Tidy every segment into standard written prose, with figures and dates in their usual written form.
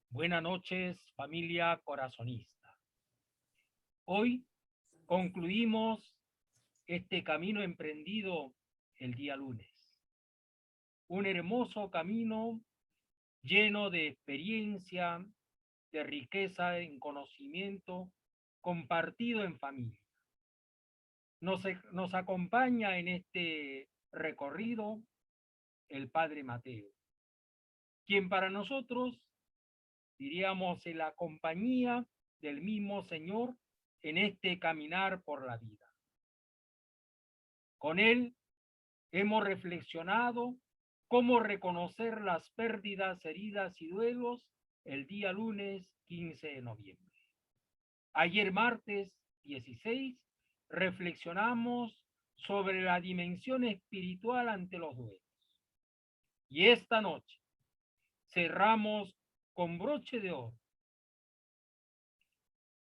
Buenas noches, familia corazonista. Hoy concluimos este camino emprendido el día lunes. Un hermoso camino lleno de experiencia, de riqueza en conocimiento, compartido en familia. Nos acompaña en este recorrido el Padre Mateo, quien para nosotros, diríamos, en la compañía del mismo Señor en este caminar por la vida. Con él hemos reflexionado cómo reconocer las pérdidas, heridas y duelos el día lunes 15 de noviembre. Ayer martes 16 reflexionamos sobre la dimensión espiritual ante los duelos. Y esta noche cerramos con broche de oro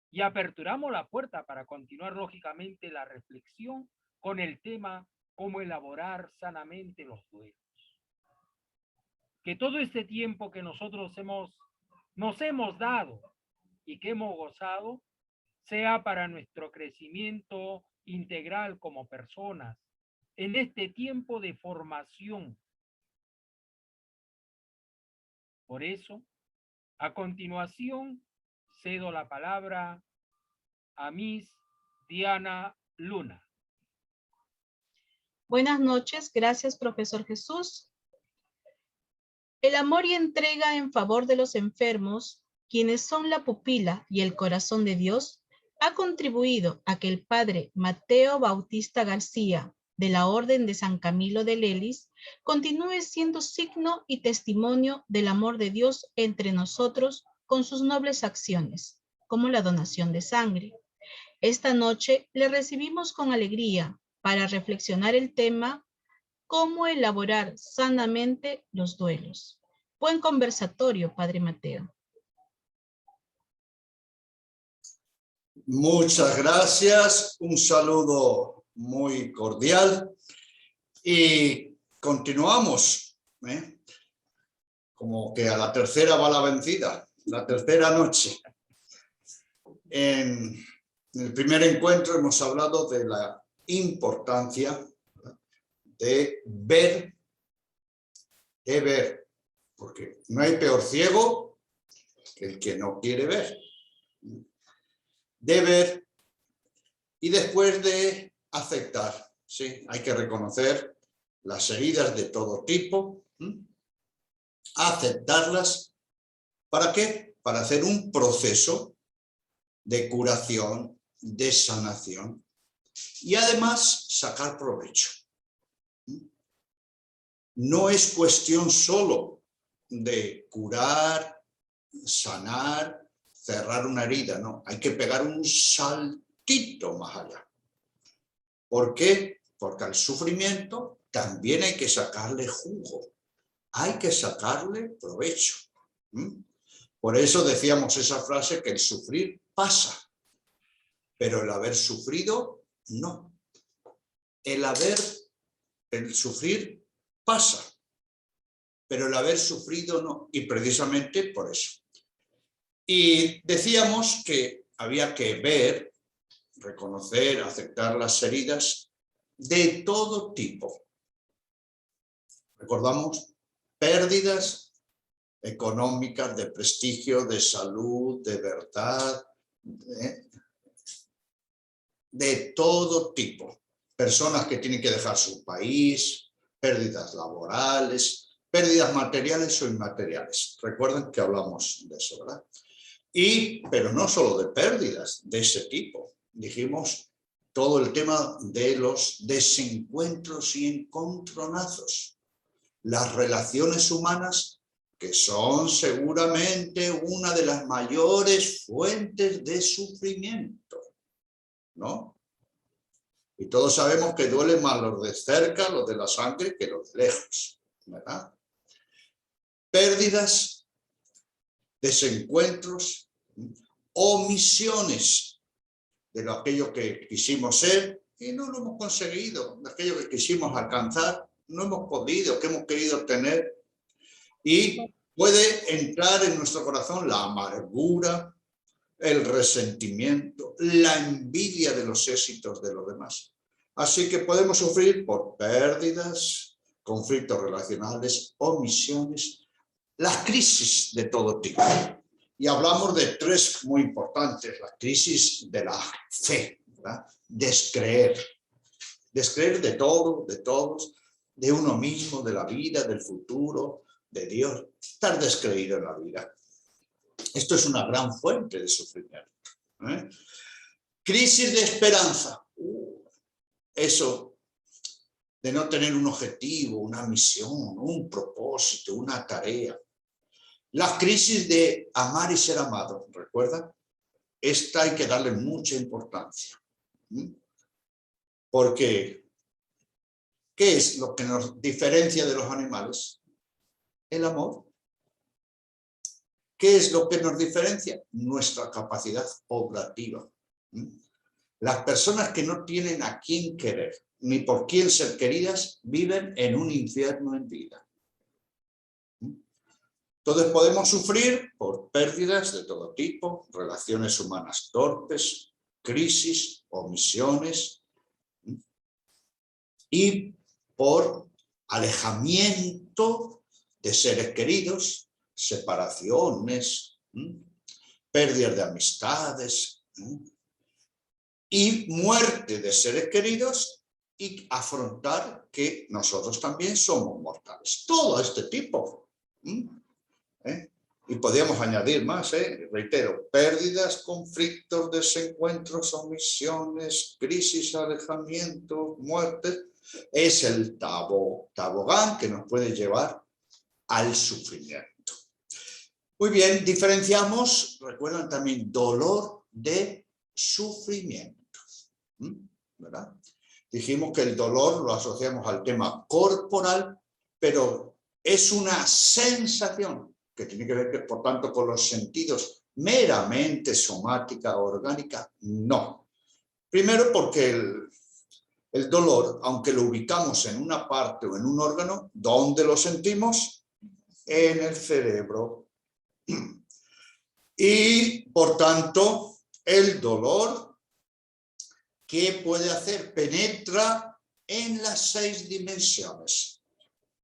y aperturamos la puerta para continuar lógicamente la reflexión con el tema cómo elaborar sanamente los duelos. Que todo este tiempo que nosotros nos hemos dado y que hemos gozado sea para nuestro crecimiento integral como personas en este tiempo de formación. Por eso, a continuación, cedo la palabra a Miss Diana Luna. Buenas noches, gracias, profesor Jesús. El amor y entrega en favor de los enfermos, quienes son la pupila y el corazón de Dios, ha contribuido a que el padre Mateo Bautista García, de la Orden de San Camilo de Lelis, continúe siendo signo y testimonio del amor de Dios entre nosotros con sus nobles acciones, como la donación de sangre. Esta noche le recibimos con alegría para reflexionar el tema cómo elaborar sanamente los duelos. Buen conversatorio, Padre Mateo. Muchas gracias, un saludo muy cordial y continuamos, como que a la tercera va la vencida, la tercera noche. En el primer encuentro hemos hablado de la importancia de ver, porque no hay peor ciego que el que no quiere ver. De ver y después de aceptar, ¿sí? Hay que reconocer las heridas de todo tipo, aceptarlas. ¿Para qué? Para hacer un proceso de curación, de sanación y además sacar provecho. No es cuestión solo de curar, sanar, cerrar una herida, no, hay que pegar un saltito más allá. ¿Por qué? Porque al sufrimiento también hay que sacarle jugo, hay que sacarle provecho. Por eso decíamos esa frase que el sufrir pasa, pero el haber sufrido no. El sufrir pasa, pero el haber sufrido no, y precisamente por eso. Y decíamos que había que ver, reconocer, aceptar las heridas de todo tipo. Recordamos, pérdidas económicas, de prestigio, de salud, de verdad, de todo tipo. Personas que tienen que dejar su país, pérdidas laborales, pérdidas materiales o inmateriales. Recuerden que hablamos de eso, ¿verdad? Pero no solo de pérdidas de ese tipo. Dijimos todo el tema de los desencuentros y encontronazos. Las relaciones humanas, que son seguramente una de las mayores fuentes de sufrimiento, ¿no? Y todos sabemos que duelen más los de cerca, los de la sangre, que los de lejos, ¿verdad? Pérdidas, desencuentros omisiones de aquello que quisimos ser y no lo hemos conseguido, de aquello que quisimos alcanzar, no hemos podido, que hemos querido tener. Y puede entrar en nuestro corazón la amargura, el resentimiento, la envidia de los éxitos de los demás. Así que podemos sufrir por pérdidas, conflictos relacionales, omisiones, las crisis de todo tipo. Y hablamos de tres muy importantes: la crisis de la fe, ¿verdad? Descreer de todo, de todos, de uno mismo, de la vida, del futuro, de Dios, estar descreído en la vida. Esto es una gran fuente de sufrimiento. Crisis de esperanza. Eso de no tener un objetivo, una misión, un propósito, una tarea. La crisis de amar y ser amado, ¿recuerdan? Esta hay que darle mucha importancia. Porque, ¿qué es lo que nos diferencia de los animales? El amor. ¿Qué es lo que nos diferencia? Nuestra capacidad oblativa. Las personas que no tienen a quién querer, ni por quién ser queridas, viven en un infierno en vida. Entonces podemos sufrir por pérdidas de todo tipo, relaciones humanas torpes, crisis, omisiones, y por alejamiento de seres queridos, separaciones, pérdidas de amistades, y muerte de seres queridos, y afrontar que nosotros también somos mortales. Todo este tipo. Y podríamos añadir más, reitero: pérdidas, conflictos, desencuentros, omisiones, crisis, alejamiento, muertes. Es el tobogán que nos puede llevar al sufrimiento. Muy bien, diferenciamos, recuerdan también, dolor de sufrimiento, ¿verdad? Dijimos que el dolor lo asociamos al tema corporal, pero es una sensación que tiene que ver, por tanto, con los sentidos meramente somática, orgánica. No. Primero porque el dolor, aunque lo ubicamos en una parte o en un órgano, ¿dónde lo sentimos? En el cerebro. Y, por tanto, el dolor, ¿qué puede hacer? Penetra en las 6 dimensiones.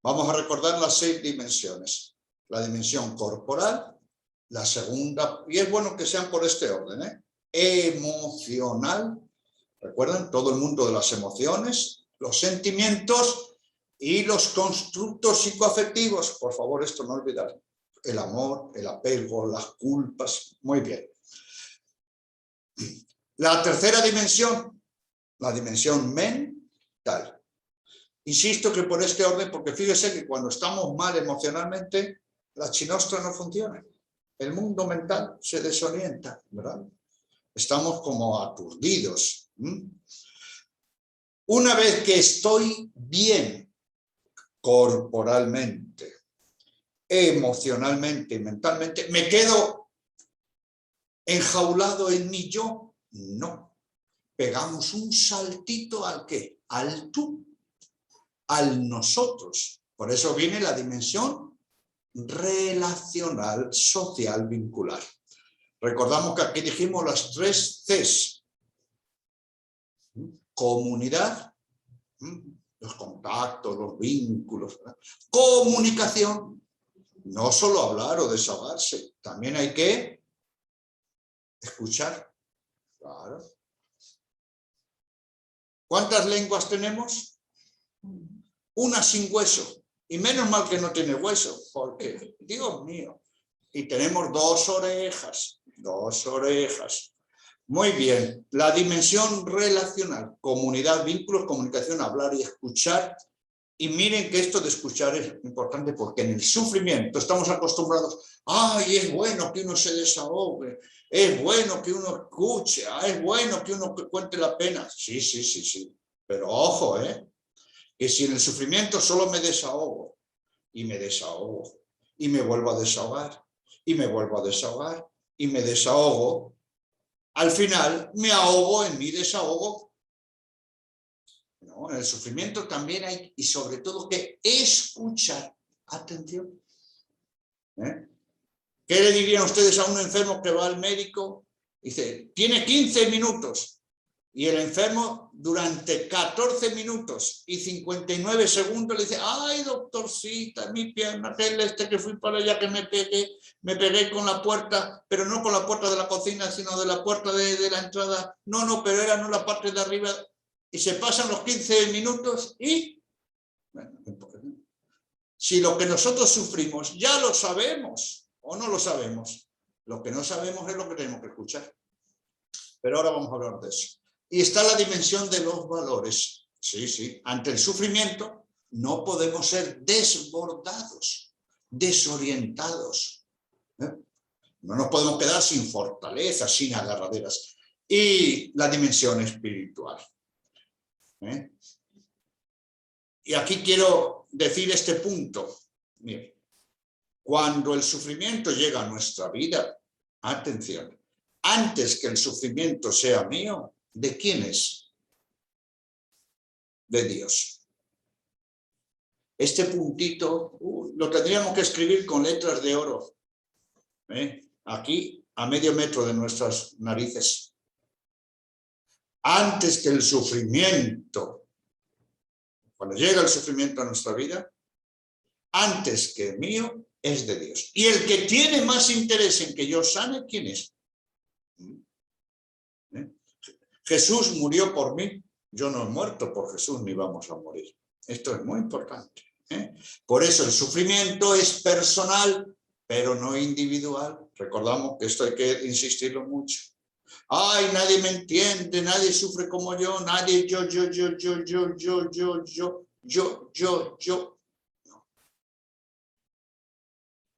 Vamos a recordar las 6 dimensiones. La dimensión corporal, la segunda, y es bueno que sean por este orden, emocional. ¿Recuerdan? Todo el mundo de las emociones, los sentimientos y los constructos psicoafectivos. Por favor, esto no olvidar. El amor, el apego, las culpas. Muy bien. La tercera dimensión, la dimensión mental. Insisto que por este orden, porque fíjese que cuando estamos mal emocionalmente, la chinostra no funciona. El mundo mental se desorienta, ¿verdad? Estamos como aturdidos. Una vez que estoy bien corporalmente, emocionalmente y mentalmente, ¿me quedo enjaulado en mi yo? No. Pegamos un saltito ¿al qué? Al tú, al nosotros. Por eso viene la dimensión relacional, social, vincular. Recordamos que aquí dijimos las 3 Cs. Comunidad, los contactos, los vínculos, ¿verdad? Comunicación, no solo hablar o desahogarse, también hay que escuchar. Claro. ¿Cuántas lenguas tenemos? Una sin hueso, y menos mal que no tiene hueso, porque, Dios mío, y tenemos 2 orejas, 2 orejas. Muy bien, la dimensión relacional, comunidad, vínculos, comunicación, hablar y escuchar. Y miren que esto de escuchar es importante porque en el sufrimiento estamos acostumbrados, ¡ay, es bueno que uno se desahogue! Es bueno que uno escuche, es bueno que uno cuente la pena. Sí, sí, sí, sí. Pero ojo, que si en el sufrimiento solo me desahogo, y me desahogo, y me vuelvo a desahogar, y me vuelvo a desahogar, y me desahogo, al final me ahogo en mi desahogo. No, en el sufrimiento también hay, y sobre todo, que escuchar. Atención. ¿Qué le dirían ustedes a un enfermo que va al médico? Dice, tiene 15 minutos. Y el enfermo durante 14 minutos y 59 segundos le dice, ay, doctorcita, mi pierna, aquel que fui para allá que me pegué con la puerta, pero no con la puerta de la cocina, sino de la puerta de la entrada. No, pero era no la parte de arriba. Y se pasan los 15 minutos y... Bueno, si lo que nosotros sufrimos ya lo sabemos o no lo sabemos, lo que no sabemos es lo que tenemos que escuchar. Pero ahora vamos a hablar de eso. Y está la dimensión de los valores. Sí, ante el sufrimiento no podemos ser desbordados, desorientados. No nos podemos quedar sin fortaleza, sin agarraderas. Y la dimensión espiritual. Y aquí quiero decir este punto. Mire, cuando el sufrimiento llega a nuestra vida, atención, antes que el sufrimiento sea mío, ¿de quién es? De Dios. Este puntito lo tendríamos que escribir con letras de oro. Aquí, a medio metro de nuestras narices. Antes que el sufrimiento, cuando llega el sufrimiento a nuestra vida, antes que el mío, es de Dios. Y el que tiene más interés en que yo sane, ¿quién es? Jesús murió por mí. Yo no he muerto por Jesús, ni vamos a morir. Esto es muy importante. Por eso el sufrimiento es personal, pero no individual. Recordamos que esto hay que insistirlo mucho. Ay, nadie me entiende, nadie sufre como yo, nadie yo. No.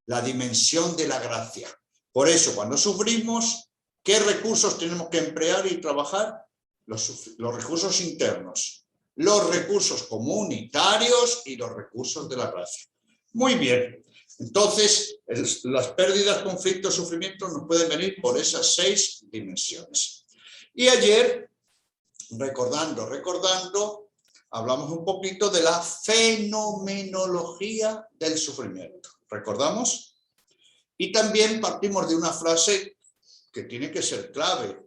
La dimensión de la gracia. Por eso, cuando sufrimos, ¿qué recursos tenemos que emplear y trabajar? Los recursos internos, los recursos comunitarios y los recursos de la gracia. Muy bien. Entonces, las pérdidas, conflictos, sufrimientos nos pueden venir por esas 6 dimensiones. Y ayer, recordando, hablamos un poquito de la fenomenología del sufrimiento. ¿Recordamos? Y también partimos de una frase que tiene que ser clave.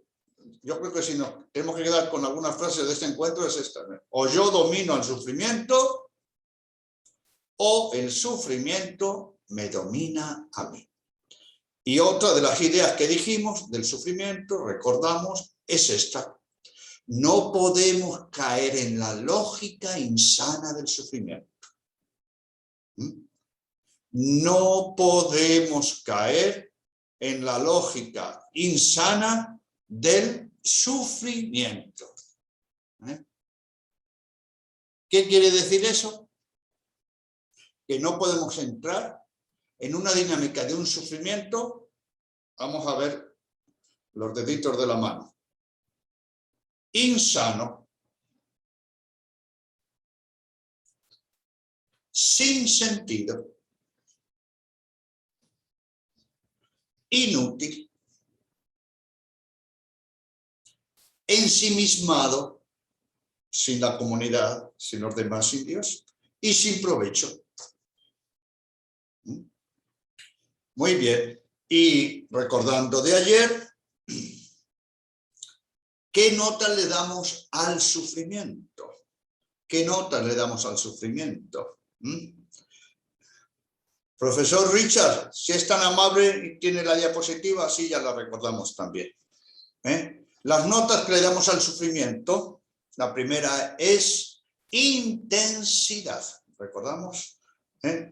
Yo creo que si nos tenemos que quedar con algunas frases de este encuentro es esta. O yo domino el sufrimiento, o el sufrimiento me domina a mí. Y otra de las ideas que dijimos del sufrimiento, recordamos, es esta. No podemos caer en la lógica insana del sufrimiento. No podemos caer en la lógica insana del sufrimiento. ¿Qué quiere decir eso? Que no podemos entrar en una dinámica de un sufrimiento. Vamos a ver los deditos de la mano. Insano, sin sentido, inútil, ensimismado, sin la comunidad, sin los demás, sin Dios, y sin provecho. Muy bien. Y recordando de ayer, ¿qué nota le damos al sufrimiento? ¿Qué nota le damos al sufrimiento? Profesor Richard, si es tan amable y tiene la diapositiva, así ya la recordamos también. Las notas que le damos al sufrimiento, la primera es intensidad. ¿Recordamos?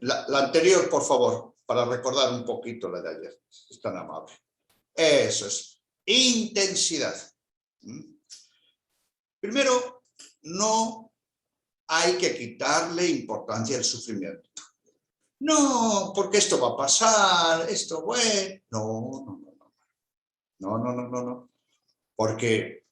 La anterior, por favor, para recordar un poquito la de ayer. Es tan amable. Eso es. Intensidad. Primero, no hay que quitarle importancia al sufrimiento. No, porque esto va a pasar, esto bueno. No. Porque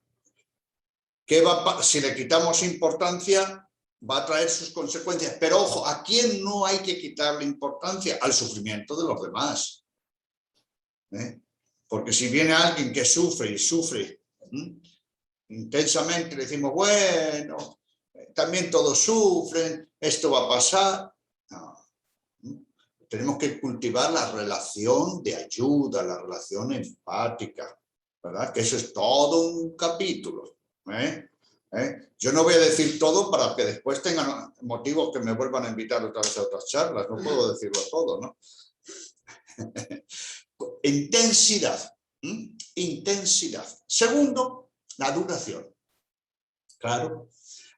si le quitamos importancia, va a traer sus consecuencias. Pero ojo, ¿a quién no hay que quitarle importancia? Al sufrimiento de los demás. Porque si viene alguien que sufre y sufre intensamente, le decimos, bueno, también todos sufren, esto va a pasar. No. Tenemos que cultivar la relación de ayuda, la relación empática, ¿verdad? Que eso es todo un capítulo. Yo no voy a decir todo para que después tengan motivos que me vuelvan a invitar otra vez a otras charlas. No puedo decirlo todo, ¿no? Intensidad. Intensidad. Segundo, la duración. Claro.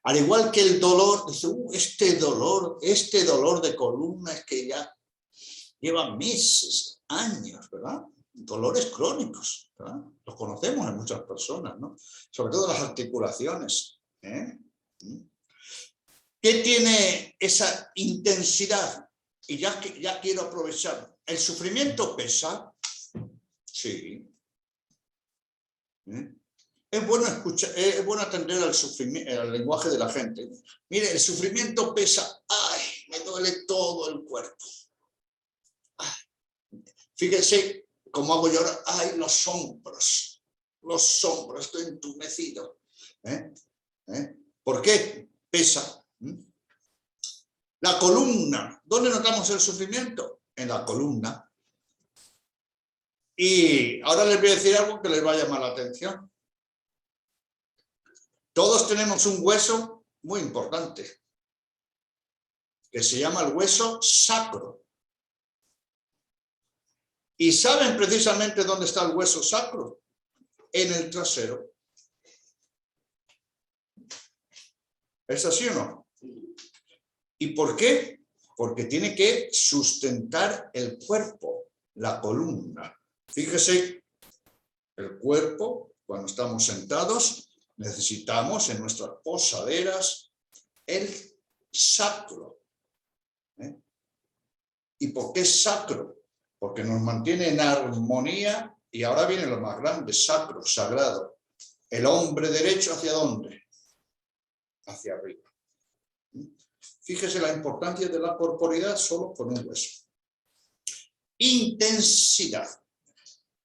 Al igual que el dolor, este dolor de columna es que ya lleva meses, años, ¿verdad? Dolores crónicos, ¿verdad? Los conocemos en muchas personas, ¿no? Sobre todo las articulaciones. ¿Qué tiene esa intensidad? Y ya quiero aprovechar. ¿El sufrimiento pesa? Sí. Es bueno escuchar, es bueno atender al sufrimiento, al lenguaje de la gente. Mire, el sufrimiento pesa. ¡Ay! Me duele todo el cuerpo. ¡Ay! Fíjense cómo hago yo ahora. ¡Ay! Los hombros, estoy entumecido. ¿Por qué? Pesa. La columna. ¿Dónde notamos el sufrimiento? En la columna. Y ahora les voy a decir algo que les va a llamar la atención. Todos tenemos un hueso muy importante, que se llama el hueso sacro. ¿Y saben precisamente dónde está el hueso sacro? En el trasero. ¿Es así o no? ¿Y por qué? Porque tiene que sustentar el cuerpo, la columna. Fíjese, el cuerpo, cuando estamos sentados, necesitamos en nuestras posaderas el sacro. ¿Y por qué sacro? Porque nos mantiene en armonía. Y ahora viene lo más grande, sacro, sagrado. El hombre derecho, ¿hacia dónde? Hacia arriba. Fíjese la importancia de la corporidad solo con un hueso. Intensidad.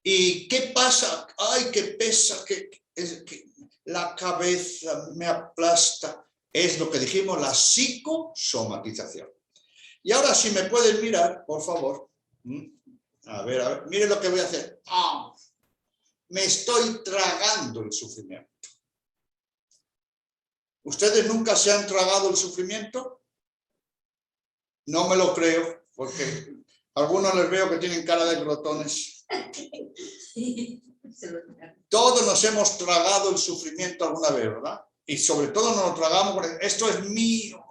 ¿Y qué pasa? ¡Ay, qué pesa! Que la cabeza me aplasta. Es lo que dijimos, la psicosomatización. Y ahora si me pueden mirar, por favor. A ver, miren lo que voy a hacer. Me estoy tragando el sufrimiento. ¿Ustedes nunca se han tragado el sufrimiento? No me lo creo, porque algunos les veo que tienen cara de glotones. Todos nos hemos tragado el sufrimiento alguna vez, ¿verdad? Y sobre todo nos lo tragamos porque esto es mío,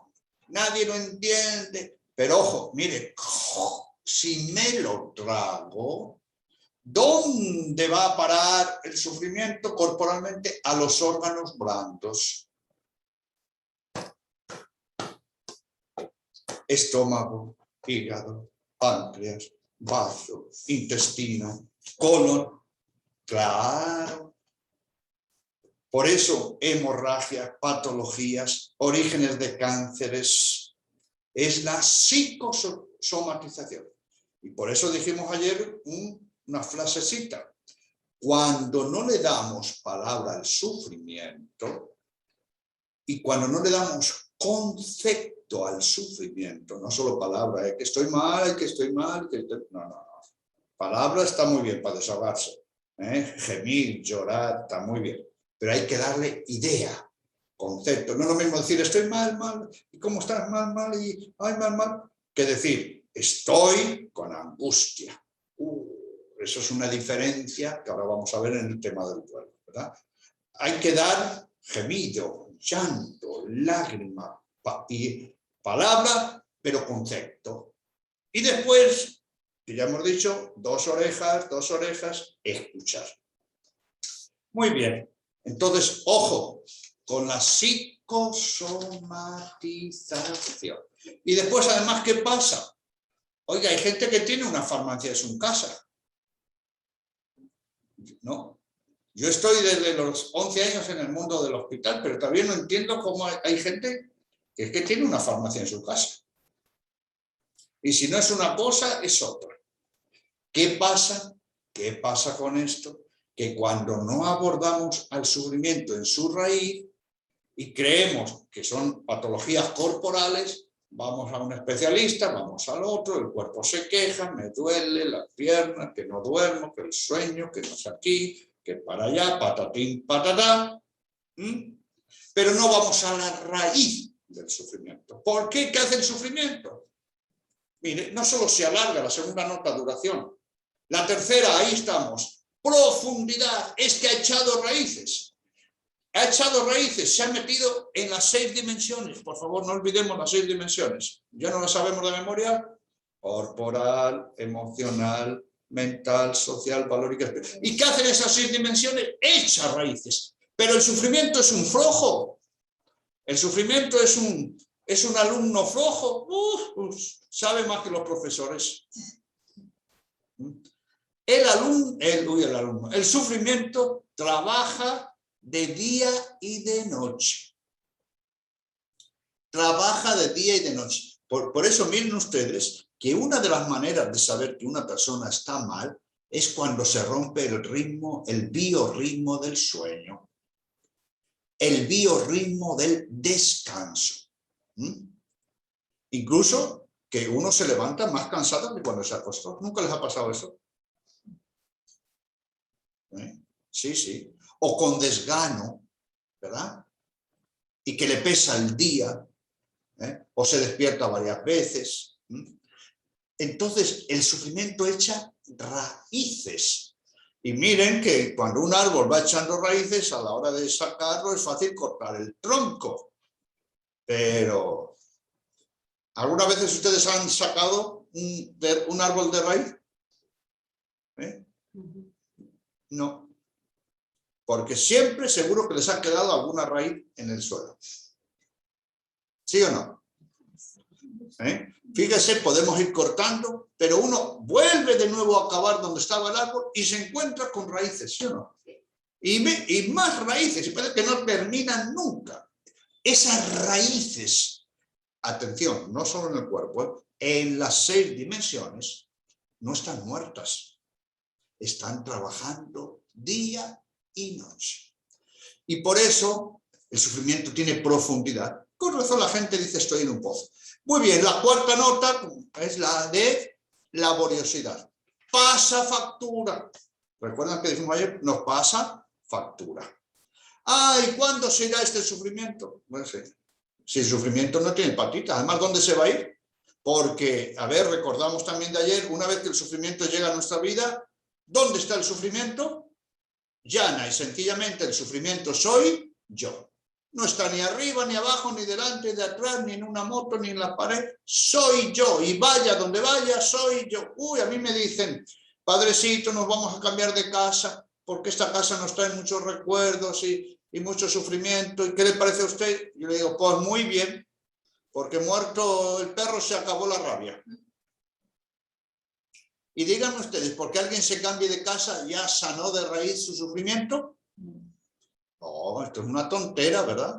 nadie lo entiende. Pero ojo, mire, si me lo trago, ¿dónde va a parar el sufrimiento corporalmente? A los órganos blandos. Estómago, hígado, páncreas, bazo, intestino, colon. Claro. Por eso, hemorragias, patologías, orígenes de cánceres, es la psicosomatización. Y por eso dijimos ayer una frasecita. Cuando no le damos palabra al sufrimiento y cuando no le damos concepto al sufrimiento, no solo palabra, que estoy mal, que estoy mal, que estoy... No. Palabra está muy bien para desahogarse. Gemir, llorar, está muy bien. Pero hay que darle idea, concepto. No es lo mismo decir estoy mal, y cómo estás mal, y ay, mal, que decir estoy con angustia. Eso es una diferencia que ahora vamos a ver en el tema del cuerpo, ¿verdad? Hay que dar gemido, llanto, lágrima, y palabra, pero concepto. Y después, que ya hemos dicho, dos orejas, escuchar. Muy bien. Entonces, ojo, con la psicosomatización. Y después, además, ¿qué pasa? Oiga, hay gente que tiene una farmacia en su casa. ¿No? Yo estoy desde los 11 años en el mundo del hospital, pero todavía no entiendo cómo hay gente que es que tiene una farmacia en su casa. Y si no es una cosa, es otra. ¿Qué pasa? ¿Qué pasa con esto? Que cuando no abordamos al sufrimiento en su raíz y creemos que son patologías corporales, vamos a un especialista, vamos al otro, el cuerpo se queja, me duele la pierna, que no duermo, que el sueño, que no sé aquí, que para allá, patatín, patatá. Pero no vamos a la raíz del sufrimiento. ¿Por qué? ¿Qué hace el sufrimiento? Mire, no solo se alarga la segunda nota, duración. La tercera, ahí estamos. Profundidad, es que ha echado raíces. Ha echado raíces, se ha metido en las 6 dimensiones. Por favor, no olvidemos las 6 dimensiones. Ya no las sabemos de memoria. Corporal, emocional, mental, social, valórica. ¿Y qué hacen esas 6 dimensiones? Echa raíces. Pero el sufrimiento es un flojo. El sufrimiento es un alumno flojo. Sabe más que los profesores. El sufrimiento trabaja de día y de noche. Trabaja de día y de noche. Por eso miren ustedes que una de las maneras de saber que una persona está mal es cuando se rompe el ritmo, el biorritmo del sueño. El biorritmo del descanso. Incluso que uno se levanta más cansado que cuando se acostó. ¿Nunca les ha pasado eso? Sí, sí. O con desgano, ¿verdad? Y que le pesa el día, o se despierta varias veces. Entonces, el sufrimiento echa raíces. Y miren que cuando un árbol va echando raíces, a la hora de sacarlo es fácil cortar el tronco. Pero, ¿algunas veces ustedes han sacado un árbol de raíz? No. Porque siempre seguro que les ha quedado alguna raíz en el suelo. ¿Sí o no? Fíjese, podemos ir cortando, pero uno vuelve de nuevo a acabar donde estaba el árbol y se encuentra con raíces, ¿sí o no? Y más raíces, y parece que no terminan nunca. Esas raíces, atención, no solo en el cuerpo, en las 6 dimensiones, no están muertas. Están trabajando día y noche. Y por eso el sufrimiento tiene profundidad. Con razón la gente dice estoy en un pozo. Muy bien, la cuarta nota es la de laboriosidad. Pasa factura. ¿Recuerdan que dijimos ayer? Nos pasa factura. ¿Y cuándo se irá este sufrimiento? Bueno, sí. Si el sufrimiento no tiene patitas, además, ¿dónde se va a ir? Porque, a ver, recordamos también de ayer, una vez que el sufrimiento llega a nuestra vida, ¿dónde está el sufrimiento? Llana y sencillamente el sufrimiento soy yo. No está ni arriba, ni abajo, ni delante, ni atrás, ni en una moto, ni en la pared. Soy yo. Y vaya donde vaya, soy yo. A mí me dicen, padrecito, nos vamos a cambiar de casa porque esta casa nos trae muchos recuerdos y mucho sufrimiento. ¿Y qué le parece a usted? Yo le digo, pues muy bien, porque muerto el perro se acabó la rabia. Y díganme ustedes, ¿por qué alguien se cambie de casa ya sanó de raíz su sufrimiento? No, esto es una tontera, ¿verdad?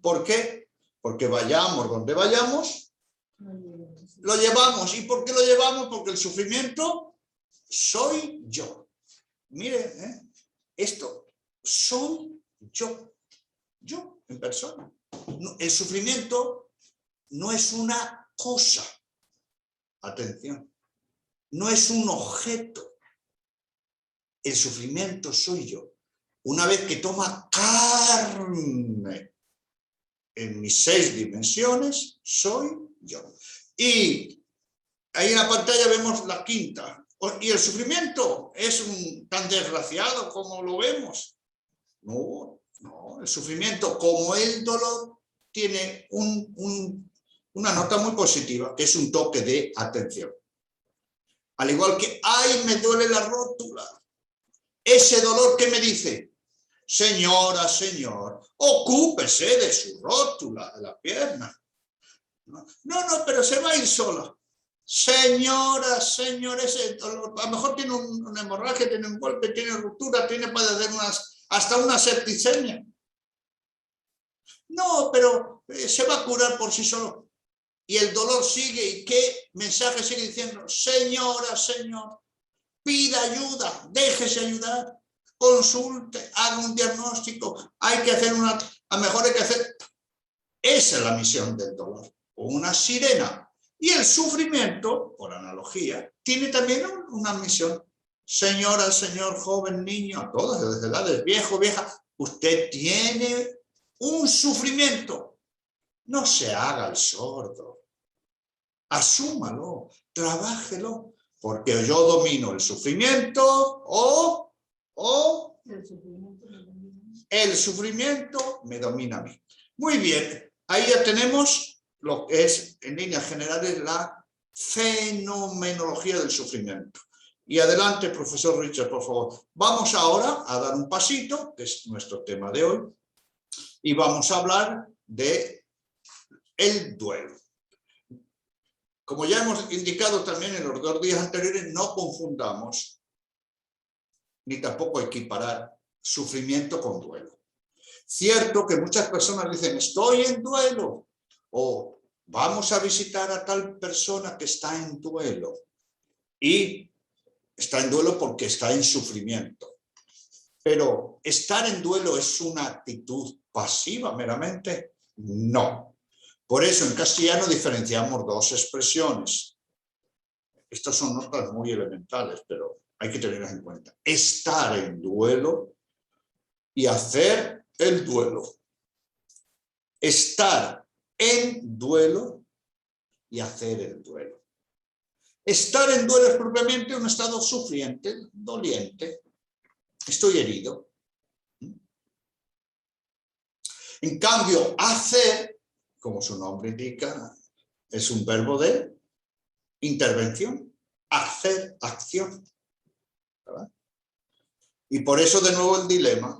¿Por qué? Porque vayamos donde vayamos, lo llevamos. ¿Y por qué lo llevamos? Porque el sufrimiento soy yo. Mire, esto soy yo. Yo, en persona. El sufrimiento no es una cosa. Atención. No es un objeto. El sufrimiento soy yo. Una vez que toma carne en mis 6 dimensiones, soy yo. Y ahí en la pantalla vemos la quinta. ¿Y el sufrimiento es tan desgraciado como lo vemos? No, el sufrimiento, como el dolor, tiene una nota muy positiva, que es un toque de atención. Al igual que, ¡ay, me duele la rótula! Ese dolor que me dice, señora, señor, ocúpese de su rótula, de la pierna. No, pero se va a ir sola. Señora, señor, ese dolor, a lo mejor tiene una hemorragia, tiene un golpe, tiene ruptura, puede hacer hasta una septicemia. No, pero se va a curar por sí solo. Y el dolor sigue, ¿y qué mensaje sigue diciendo? Señora, señor, pida ayuda, déjese ayudar, consulte, haga un diagnóstico, hay que hacer una, a lo mejor hay que hacer, esa es la misión del dolor, una sirena. Y el sufrimiento, por analogía, tiene también una misión. Señora, señor, joven, niño, a todas las edades, viejo, vieja, usted tiene un sufrimiento. No se haga el sordo. Asúmalo, trabájelo, porque yo domino el sufrimiento o el sufrimiento me domina a mí. Muy bien, ahí ya tenemos lo que es, en líneas generales, la fenomenología del sufrimiento. Y adelante, profesor Richard, por favor. Vamos ahora a dar un pasito, que es nuestro tema de hoy, y vamos a hablar de el duelo. Como ya hemos indicado también en los 2 días anteriores, no confundamos, ni tampoco equiparar sufrimiento con duelo. Cierto que muchas personas dicen, estoy en duelo, o vamos a visitar a tal persona que está en duelo, y está en duelo porque está en sufrimiento. Pero ¿estar en duelo es una actitud pasiva meramente? No. Por eso en castellano diferenciamos 2 expresiones. Estas son notas muy elementales, pero hay que tenerlas en cuenta. Estar en duelo y hacer el duelo. Estar en duelo y hacer el duelo. Estar en duelo es propiamente un estado sufriente, doliente. Estoy herido. En cambio, hacer, como su nombre indica, es un verbo de intervención. Hacer, acción. ¿Verdad? Y por eso de nuevo el dilema.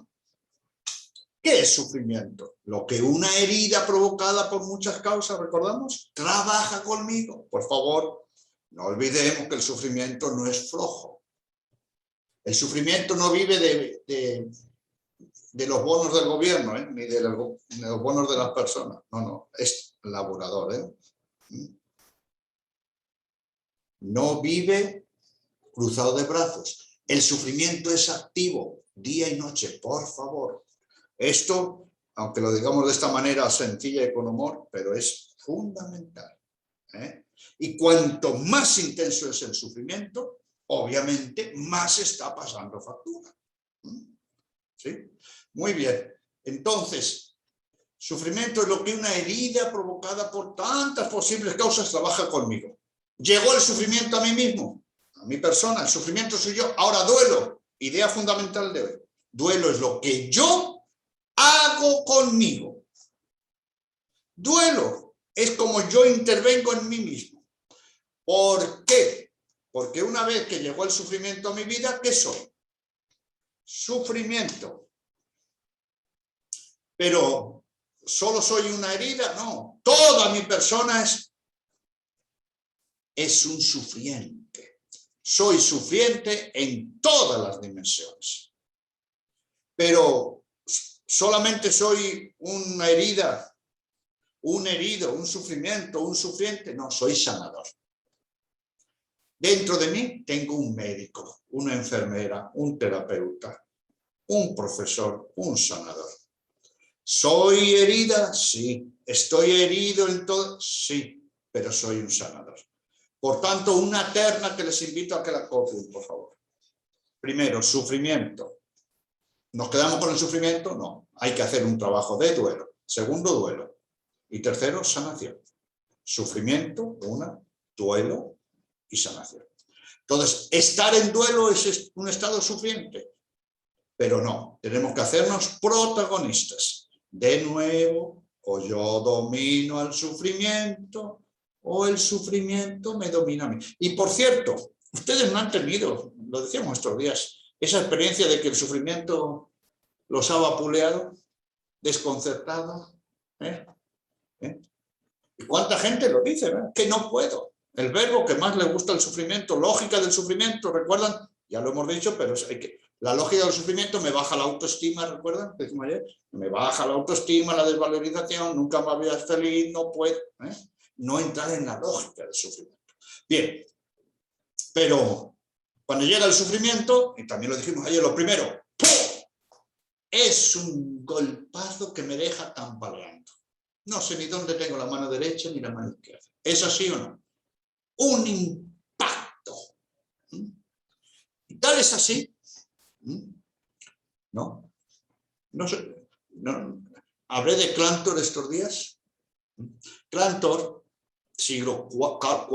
¿Qué es sufrimiento? Lo que una herida provocada por muchas causas, ¿recordamos? Trabaja conmigo. Por favor, no olvidemos que el sufrimiento no es flojo. El sufrimiento no vive de los bonos del gobierno, ni de los bonos de las personas. No, es laborador. No vive cruzado de brazos. El sufrimiento es activo, día y noche, por favor. Esto, aunque lo digamos de esta manera sencilla y con humor, pero es fundamental. Y cuanto más intenso es el sufrimiento, obviamente más está pasando factura. ¿Sí? Muy bien. Entonces, sufrimiento es lo que una herida provocada por tantas posibles causas trabaja conmigo. Llegó el sufrimiento a mí mismo, a mi persona, el sufrimiento soy yo. Ahora duelo, idea fundamental de hoy. Duelo es lo que yo hago conmigo. Duelo es como yo intervengo en mí mismo. ¿Por qué? Porque una vez que llegó el sufrimiento a mi vida, ¿qué soy? Sufrimiento. Pero ¿solo soy una herida? No. Toda mi persona es un sufriente. Soy sufriente en todas las dimensiones. Pero solamente soy una herida, un herido, un sufrimiento, un sufriente. No, soy sanador. Dentro de mí tengo un médico, una enfermera, un terapeuta, un profesor, un sanador. ¿Soy herida? Sí. ¿Estoy herido en todo? Sí, pero soy un sanador. Por tanto, una terna que les invito a que la copien, por favor. Primero, sufrimiento. ¿Nos quedamos con el sufrimiento? No. Hay que hacer un trabajo de duelo. Segundo, duelo. Y tercero, sanación. Sufrimiento, duelo y sanación. Entonces, estar en duelo es un estado sufriente. Pero no, tenemos que hacernos protagonistas. De nuevo, o yo domino al sufrimiento, o el sufrimiento me domina a mí. Y por cierto, ustedes no han tenido, lo decíamos estos días, esa experiencia de que el sufrimiento los ha vapuleado, desconcertado. ¿Y cuánta gente lo dice? Que no puedo. El verbo que más le gusta al sufrimiento, lógica del sufrimiento, ¿recuerdan? Ya lo hemos dicho, pero hay que... La lógica del sufrimiento me baja la autoestima, ¿recuerdan? Me baja la autoestima, la desvalorización, nunca me voy a ser feliz, no puedo. No entrar en la lógica del sufrimiento. Bien, pero Cuando llega el sufrimiento, y también lo dijimos ayer, lo primero, ¡pum!, es un golpazo que me deja tambaleando. No sé ni dónde tengo la mano derecha ni la mano izquierda. ¿Es así o no? Un impacto. ¿Y tal es así? ¿No? No sé. No. ¿Hablé de Clantor estos días? Clantor, siglo IV al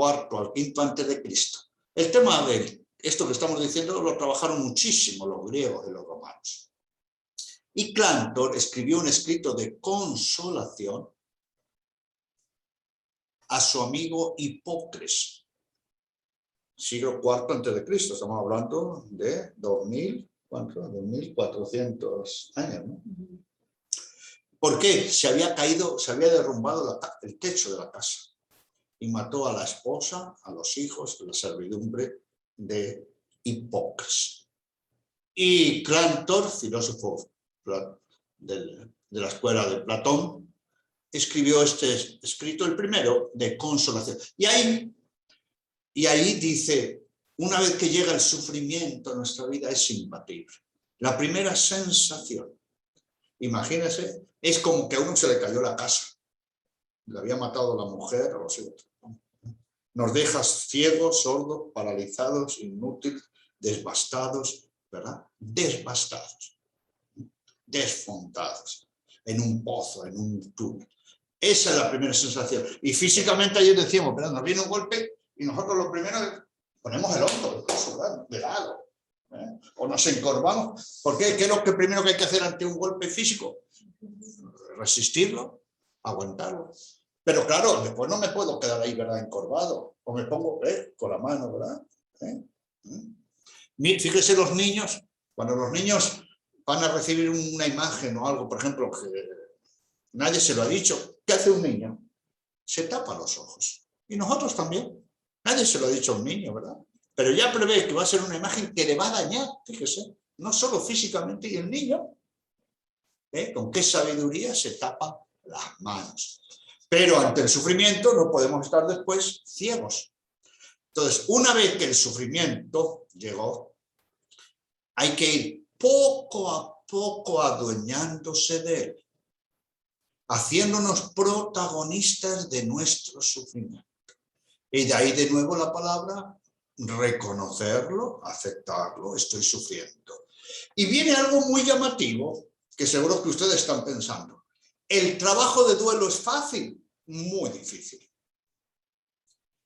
V antes de Cristo. El tema de esto que estamos diciendo lo trabajaron muchísimo los griegos y los romanos. Y Clantor escribió un escrito de consolación a su amigo Hipócrates, siglo IV antes de Cristo. Estamos hablando de 2400 años, ¿no? ¿Por qué? Se había derrumbado el techo de la casa y mató a la esposa, a los hijos, la servidumbre de Hipócrates. Y Clantor, filósofo de la escuela de Platón, escribió este escrito, el primero, de consolación. Y ahí dice, una vez que llega el sufrimiento en nuestra vida es imbatible. La primera sensación, imagínense, es como que a uno se le cayó la casa. Le había matado a la mujer, o los hijos. Nos dejas ciegos, sordos, paralizados, inútiles, devastados, ¿verdad? Devastados, desfondados, en un pozo, en un túnel. Esa es la primera sensación. Y físicamente ayer decíamos, pero nos viene un golpe y nosotros lo primero ponemos el hombro de lado, ¿eh? O nos encorvamos. ¿Por qué? ¿Qué es lo primero que hay que hacer ante un golpe físico? Resistirlo, aguantarlo. Pero claro, después no me puedo quedar ahí, ¿verdad?, encorvado. O me pongo con la mano, ¿verdad? Fíjese los niños, cuando los niños van a recibir una imagen o algo, por ejemplo, que nadie se lo ha dicho. ¿Qué hace un niño? Se tapa los ojos. Y nosotros también. Nadie se lo ha dicho a un niño, ¿verdad? Pero ya prevé que va a ser una imagen que le va a dañar, fíjese, no solo físicamente, y el niño, con qué sabiduría se tapa las manos. Pero ante el sufrimiento no podemos estar después ciegos. Entonces, una vez que el sufrimiento llegó, hay que ir poco a poco adueñándose de él, haciéndonos protagonistas de nuestro sufrimiento. Y de ahí de nuevo la palabra reconocerlo, aceptarlo, estoy sufriendo. Y viene algo muy llamativo, que seguro que ustedes están pensando. ¿El trabajo de duelo es fácil? Muy difícil.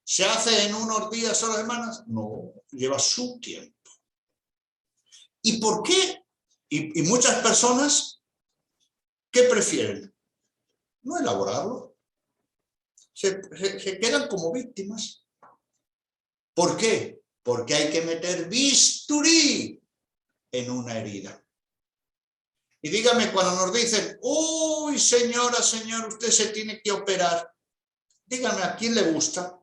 ¿Se hace en unos días o semanas? No, lleva su tiempo. ¿Y por qué? Y muchas personas, ¿qué prefieren? No elaborarlo. Se quedan como víctimas. ¿Por qué? Porque hay que meter bisturí en una herida. Y dígame, cuando nos dicen, uy, señora, señor, usted se tiene que operar. Dígame, ¿a quién le gusta?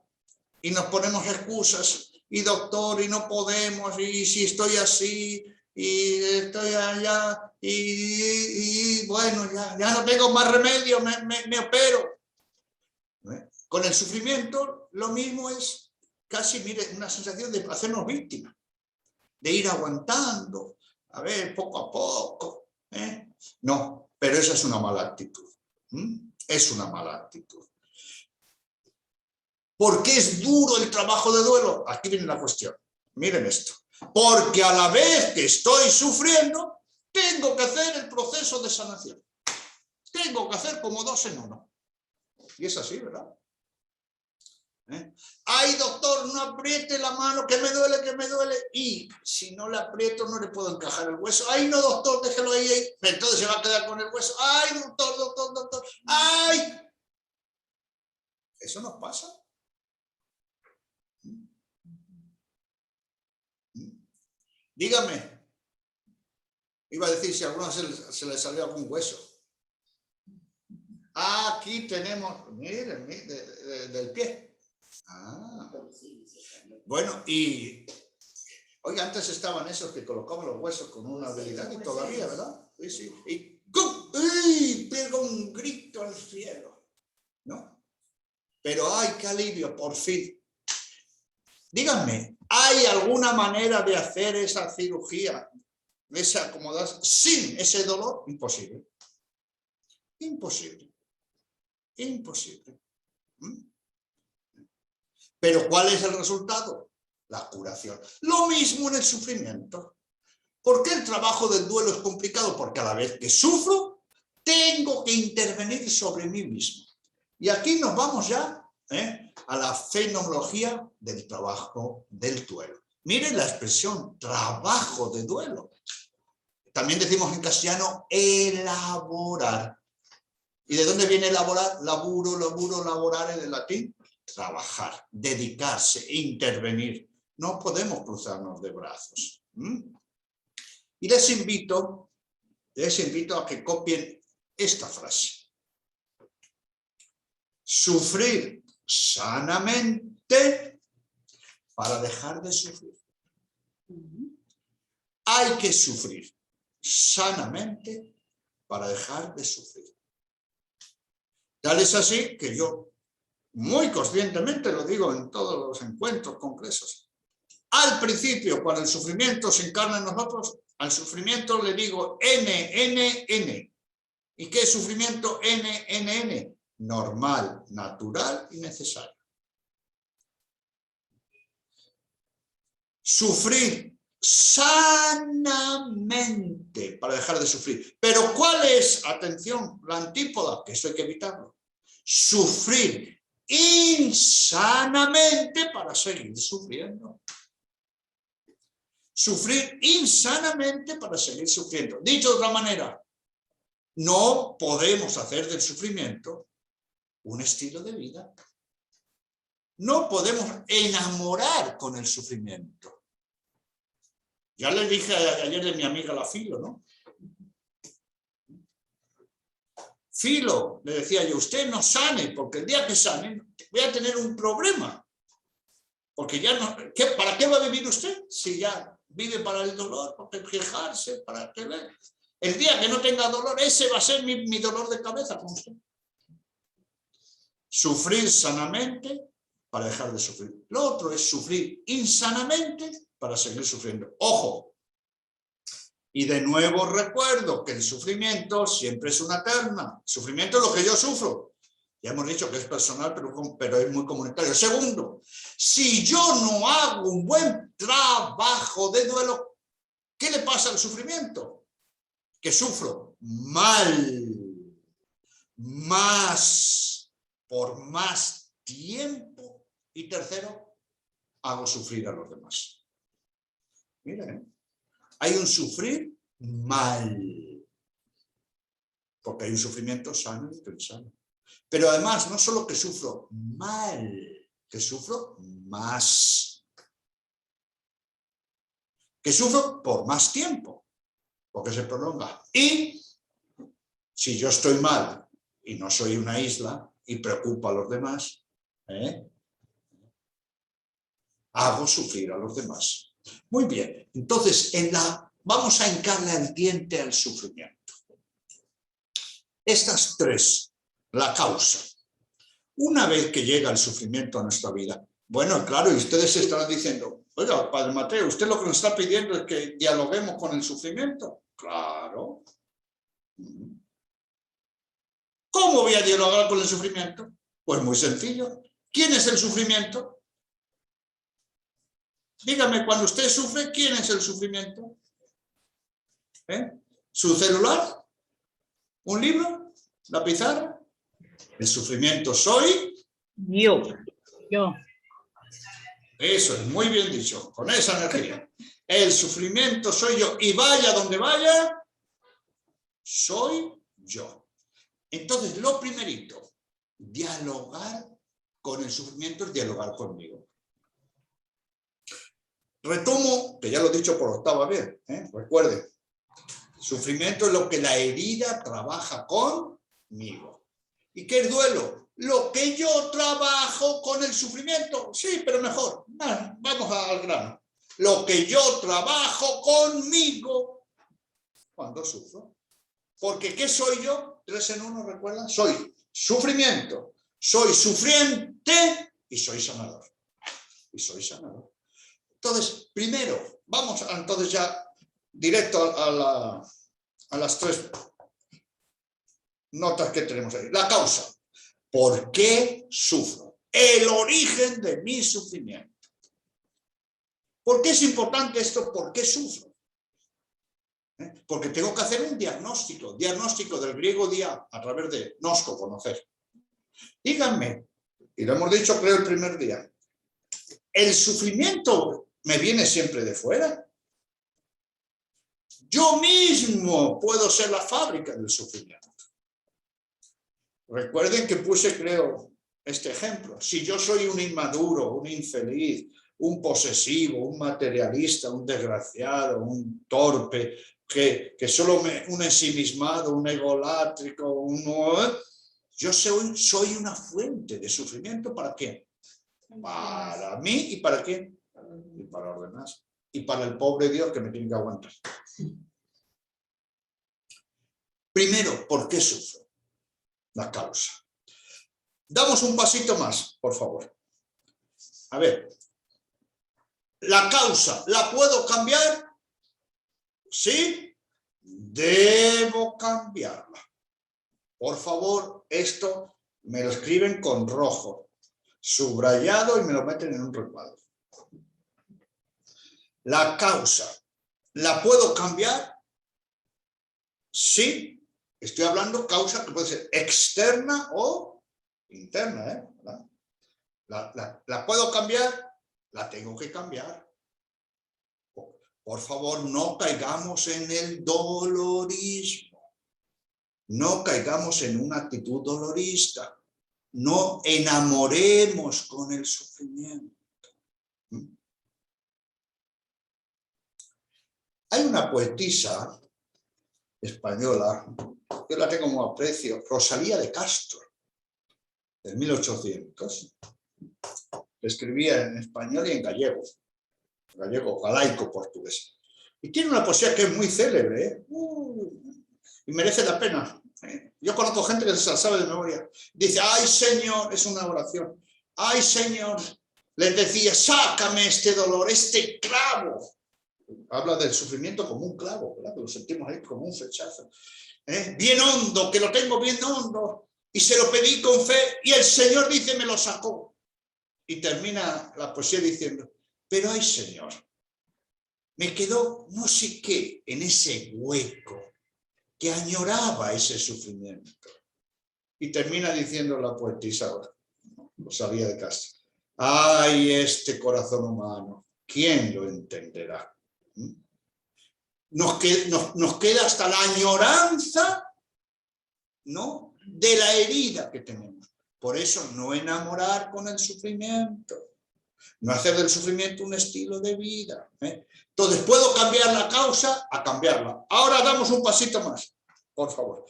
Y nos ponemos excusas, y doctor, y no podemos, y si estoy así, y estoy allá, y bueno, ya no tengo más remedio, me opero. Con el sufrimiento lo mismo es casi, mire, una sensación de hacernos víctimas, de ir aguantando, a ver, poco a poco. No, pero esa es una mala actitud. Es una mala actitud. ¿Por qué es duro el trabajo de duelo? Aquí viene la cuestión. Miren esto. Porque a la vez que estoy sufriendo, tengo que hacer el proceso de sanación. Tengo que hacer como dos en uno. Y es así, ¿verdad? Ay, doctor, no apriete la mano, que me duele, que me duele. Y si no le aprieto, no le puedo encajar el hueso. Ay, no, doctor, déjelo ahí. Entonces se va a quedar con el hueso. Ay, doctor, doctor, doctor. Ay. Eso nos pasa. Dígame. Iba a decir si a alguno se le salió algún hueso. Aquí tenemos, miren, del pie. Bueno, y oiga, antes estaban esos que colocaban los huesos con una habilidad, y todavía, ¿verdad? Sí, sí. Y ¡cum! ¡Uy! Pega un grito al cielo, ¿no? Pero ¡ay, qué alivio, por fin! Díganme, ¿Hay alguna manera de hacer esa cirugía, esa acomodación, sin ese dolor? Imposible. Imposible. Imposible. Pero ¿cuál es el resultado? La curación. Lo mismo en el sufrimiento. ¿Por qué el trabajo del duelo es complicado? Porque a la vez que sufro, tengo que intervenir sobre mí mismo. Y aquí nos vamos ya a la fenomenología del trabajo del duelo. Miren la expresión trabajo de duelo. También decimos en castellano elaborar. ¿Y de dónde viene elaborar? Laburo, laburo, laborare del latín. Trabajar, dedicarse, intervenir. No podemos cruzarnos de brazos. Y les invito a que copien esta frase. Sufrir sanamente para dejar de sufrir. Hay que sufrir sanamente para dejar de sufrir. Tal es así que yo muy conscientemente lo digo en todos los encuentros, congresos. Al principio, cuando el sufrimiento se encarna en nosotros, al sufrimiento le digo N. ¿Y qué es sufrimiento? N. Normal, natural y necesario. Sufrir sanamente para dejar de sufrir. Pero ¿cuál es, atención, la antípoda? Que eso hay que evitarlo. Sufrir insanamente para seguir sufriendo. Sufrir insanamente para seguir sufriendo. Dicho de otra manera, no podemos hacer del sufrimiento un estilo de vida. No podemos enamorar con el sufrimiento. Ya le dije ayer de mi amiga la Filo, ¿no? Filo, le decía yo, usted no sane, porque el día que sane voy a tener un problema. Porque ya no, ¿para qué va a vivir usted? Si ya vive para el dolor, para quejarse, para que ver. El día que no tenga dolor, ese va a ser mi dolor de cabeza con usted. Sufrir sanamente para dejar de sufrir. Lo otro es sufrir insanamente para seguir sufriendo. ¡Ojo! Y de nuevo recuerdo que el sufrimiento siempre es una terna. El sufrimiento es lo que yo sufro. Ya hemos dicho que es personal, pero es muy comunitario. Segundo, si yo no hago un buen trabajo de duelo, ¿qué le pasa al sufrimiento? Que sufro mal, más, por más tiempo. Y tercero, hago sufrir a los demás. Miren, hay un sufrir mal, porque hay un sufrimiento sano y insano. Pero además, no solo que sufro mal, que sufro más. Que sufro por más tiempo, porque se prolonga. Y si yo estoy mal y no soy una isla y preocupo a los demás, hago sufrir a los demás. Muy bien, entonces vamos a hincarle el diente al sufrimiento. Estas tres, la causa. Una vez que llega el sufrimiento a nuestra vida, bueno, claro, y ustedes estarán diciendo, oiga, Padre Mateo, usted lo que nos está pidiendo es que dialoguemos con el sufrimiento. Claro. ¿Cómo voy a dialogar con el sufrimiento? Pues muy sencillo. ¿Quién es el sufrimiento? Dígame, cuando usted sufre, ¿quién es el sufrimiento? ¿Su celular? ¿Un libro? ¿La pizarra? El sufrimiento soy yo. Eso es muy bien dicho, con esa energía. El sufrimiento soy yo, y vaya donde vaya, soy yo. Entonces, lo primerito, dialogar con el sufrimiento es dialogar conmigo. Retomo, que ya lo he dicho por octava vez, recuerden, sufrimiento es lo que la herida trabaja conmigo. ¿Y qué es duelo? Lo que yo trabajo con el sufrimiento. Sí, pero mejor. Vamos al grano. Lo que yo trabajo conmigo cuando sufro. Porque ¿qué soy yo? 3 en 1, ¿recuerdan? Soy sufrimiento, soy sufriente y soy sanador. Y soy sanador. Entonces, primero, vamos entonces ya directo a las tres notas que tenemos ahí. La causa. ¿Por qué sufro? El origen de mi sufrimiento. ¿Por qué es importante esto? ¿Por qué sufro? Porque tengo que hacer un diagnóstico del griego dia, a través de nosco, conocer. Díganme, y lo hemos dicho creo el primer día, ¿el sufrimiento me viene siempre de fuera? Yo mismo puedo ser la fábrica del sufrimiento. Recuerden que puse, creo, este ejemplo. Si yo soy un inmaduro, un infeliz, un posesivo, un materialista, un desgraciado, un torpe, que solo un ensimismado, un egolátrico, yo soy una fuente de sufrimiento. ¿Para quién? Para mí. ¿Y para quién? Y para los demás. Y para el pobre Dios que me tiene que aguantar. Primero, ¿por qué sufro? La causa. Damos un pasito más, por favor. A ver. La causa, ¿la puedo cambiar? ¿Sí? Debo cambiarla. Por favor, esto me lo escriben con rojo, subrayado y me lo meten en un recuadro. La causa, ¿la puedo cambiar? Sí. Estoy hablando causa que puede ser externa o interna. ¿La puedo cambiar? La tengo que cambiar. Por favor, no caigamos en el dolorismo. No caigamos en una actitud dolorista. No enamoremos con el sufrimiento. Hay una poetisa española, yo la tengo como aprecio, Rosalía de Castro, de 1800. Escribía en español y en gallego galaico portugués. Y tiene una poesía que es muy célebre, y merece la pena. Yo conozco gente que se la sabe de memoria. Dice, ay Señor, es una oración. Ay Señor, les decía, sácame este dolor, este clavo. Habla del sufrimiento como un clavo, ¿verdad? Que lo sentimos ahí como un flechazo. Bien hondo, que lo tengo bien hondo. Y se lo pedí con fe y el Señor dice, me lo sacó. Y termina la poesía diciendo, pero ay Señor, me quedó no sé qué en ese hueco que añoraba ese sufrimiento. Y termina diciendo la poetisa ahora, Rosalía de Castro, ay, este corazón humano, ¿quién lo entenderá? Nos queda hasta la añoranza, ¿no?, de la herida que tenemos. Por eso no enamorar con el sufrimiento, no hacer del sufrimiento un estilo de vida. Entonces, ¿puedo cambiar la causa? A cambiarla. Ahora damos un pasito más, por favor.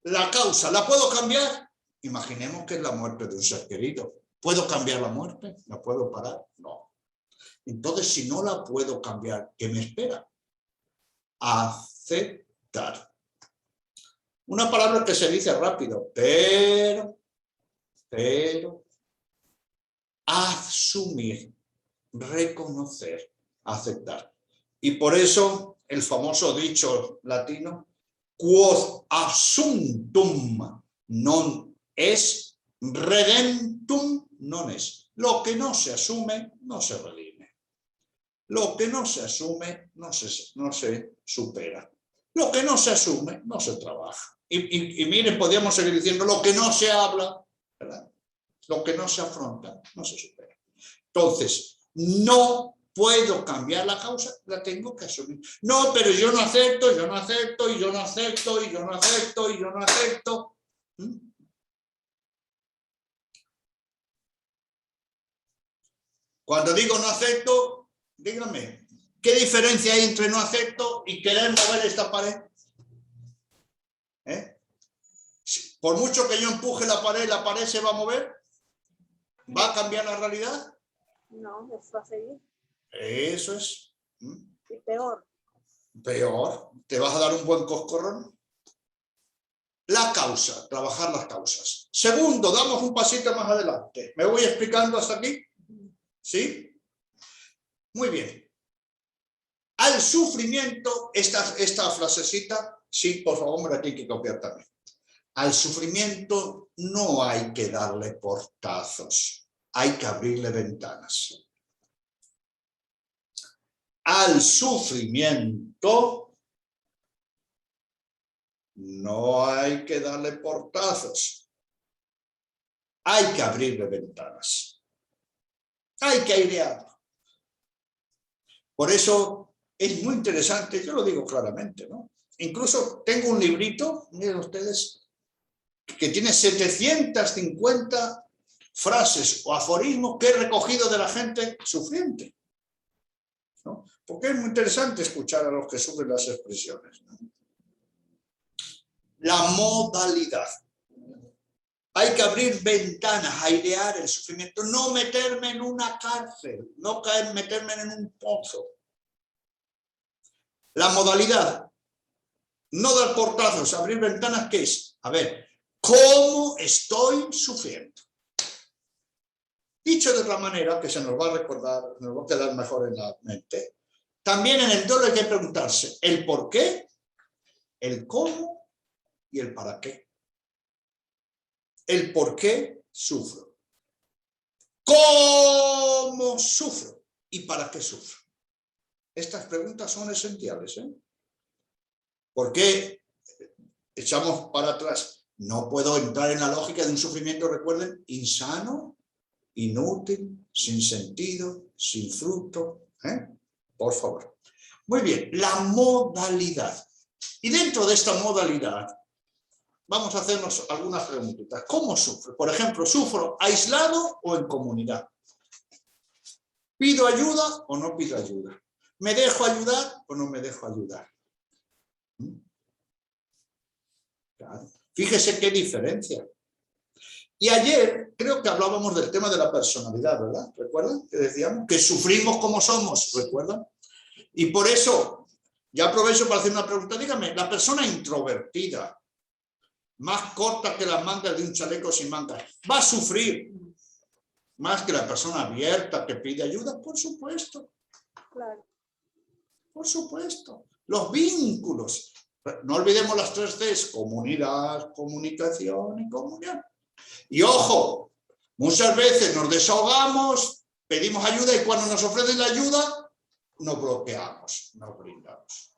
La causa, ¿la puedo cambiar? Imaginemos que es la muerte de un ser querido. ¿Puedo cambiar la muerte? ¿La puedo parar? No. Entonces, si no la puedo cambiar, ¿qué me espera? Aceptar. Una palabra que se dice rápido, pero, asumir, reconocer, aceptar. Y por eso el famoso dicho latino, quod assumptum non es, redemptum non es. Lo que no se asume, no se redime. Lo que no se asume, no se supera. Lo que no se asume, no se trabaja. Y miren, podríamos seguir diciendo, lo que no se habla, ¿verdad? Lo que no se afronta, no se supera. Entonces, no puedo cambiar la causa, la tengo que asumir. No, pero yo no acepto, yo no acepto, y yo no acepto, y yo no acepto, y yo no acepto. Cuando digo no acepto, díganme, ¿qué diferencia hay entre no acepto y querer mover esta pared? Por mucho que yo empuje la pared se va a mover. ¿Va a cambiar la realidad? No, eso va a seguir. Eso es. Y peor. Peor. ¿Te vas a dar un buen coscorrón? La causa, trabajar las causas. Segundo, damos un pasito más adelante. ¿Me voy explicando hasta aquí? ¿Sí? Muy bien. Al sufrimiento, esta frasecita, sí, por favor, me la tiene que copiar también. Al sufrimiento no hay que darle portazos, hay que abrirle ventanas. Al sufrimiento no hay que darle portazos, hay que abrirle ventanas, hay que airearlo. Por eso es muy interesante, yo lo digo claramente, ¿no? Incluso tengo un librito, miren ustedes, que tiene 750 frases o aforismos que he recogido de la gente sufriente, ¿no? Porque es muy interesante escuchar a los que sufren las expresiones, ¿no? La modalidad. Hay que abrir ventanas, airear el sufrimiento, no meterme en una cárcel, no meterme en un pozo. La modalidad, no dar portazos, abrir ventanas, ¿qué es? A ver, ¿cómo estoy sufriendo? Dicho de otra manera, que se nos va a recordar, nos va a quedar mejor en la mente, también en el duelo hay que preguntarse el por qué, el cómo y el para qué. El por qué sufro, cómo sufro y para qué sufro. Estas preguntas son esenciales, ¿eh? ¿Por qué echamos para atrás? No puedo entrar en la lógica de un sufrimiento, recuerden, insano, inútil, sin sentido, sin fruto, ¿eh? Por favor. Muy bien, la modalidad. Y dentro de esta modalidad vamos a hacernos algunas preguntitas. ¿Cómo sufro? Por ejemplo, ¿sufro aislado o en comunidad? ¿Pido ayuda o no pido ayuda? ¿Me dejo ayudar o no me dejo ayudar? Claro. Fíjese qué diferencia. Y ayer creo que hablábamos del tema de la personalidad, ¿verdad? ¿Recuerdan? Que decíamos que sufrimos como somos, ¿recuerdan? Y por eso, ya aprovecho para hacer una pregunta. Dígame, la persona introvertida, más corta que las mangas de un chaleco sin mangas, ¿va a sufrir más que la persona abierta que pide ayuda? Por supuesto. Claro. Por supuesto. Los vínculos. No olvidemos las 3 Cs, comunidad, comunicación y comunión. Y ojo, muchas veces nos desahogamos, pedimos ayuda y cuando nos ofrecen la ayuda, nos bloqueamos, nos brindamos.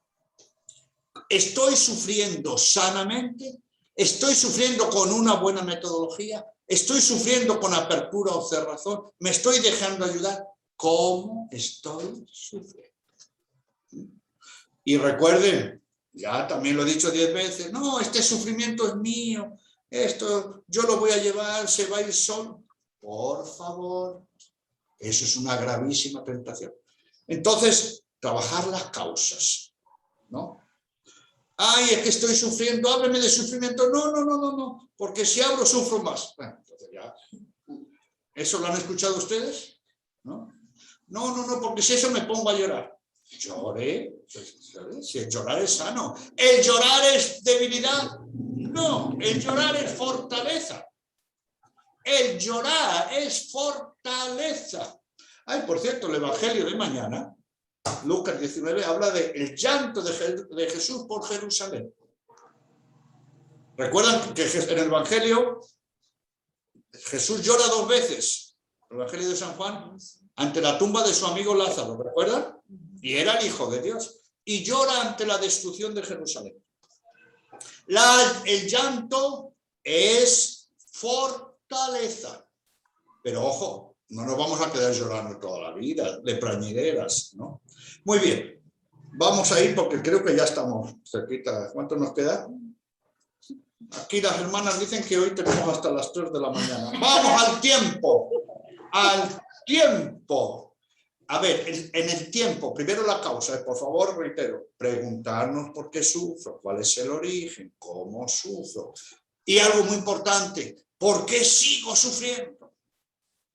¿Estoy sufriendo sanamente? ¿Estoy sufriendo con una buena metodología? ¿Estoy sufriendo con apertura o cerrazón? ¿Me estoy dejando ayudar? ¿Cómo estoy sufriendo? Y recuerden, ya también lo he dicho 10 veces, no, este sufrimiento es mío, esto yo lo voy a llevar, se va a ir solo. Por favor, eso es una gravísima tentación. Entonces, trabajar las causas, ¿no? Ay, es que estoy sufriendo, hábleme de sufrimiento. No, porque si hablo sufro más. Bueno, entonces ya. ¿Eso lo han escuchado ustedes? No, porque si eso me pongo a llorar. Lloré, si el llorar es sano. ¿El llorar es debilidad? No, el llorar es fortaleza. El llorar es fortaleza. Ay, por cierto, el Evangelio de mañana, Lucas 19, habla del llanto de Jesús por Jerusalén. ¿Recuerdan que en el Evangelio Jesús llora 2 veces? El Evangelio de San Juan, ante la tumba de su amigo Lázaro, ¿recuerdan? Y era el Hijo de Dios. Y llora ante la destrucción de Jerusalén. El llanto es fortaleza. Pero ojo, no nos vamos a quedar llorando toda la vida, de plañideras, ¿no? Muy bien, vamos a ir porque creo que ya estamos cerquita. ¿Cuánto nos queda? Aquí las hermanas dicen que hoy tenemos hasta las 3 de la mañana. ¡Vamos al tiempo! ¡Al tiempo! A ver, en el tiempo, primero la causa, por favor, reitero, preguntarnos por qué sufro, cuál es el origen, cómo sufro. Y algo muy importante, ¿por qué sigo sufriendo?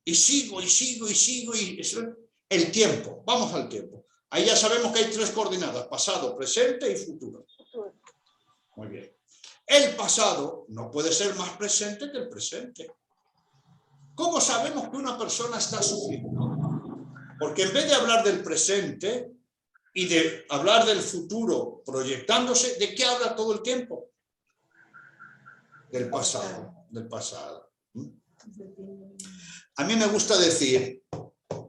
Y sigo, y eso, el tiempo, vamos al tiempo. Ahí ya sabemos que hay 3 coordenadas, pasado, presente y futuro. Muy bien. El pasado no puede ser más presente que el presente. ¿Cómo sabemos que una persona está sufriendo? Porque en vez de hablar del presente y de hablar del futuro proyectándose, ¿de qué habla todo el tiempo? Del pasado, del pasado. A mí me gusta decir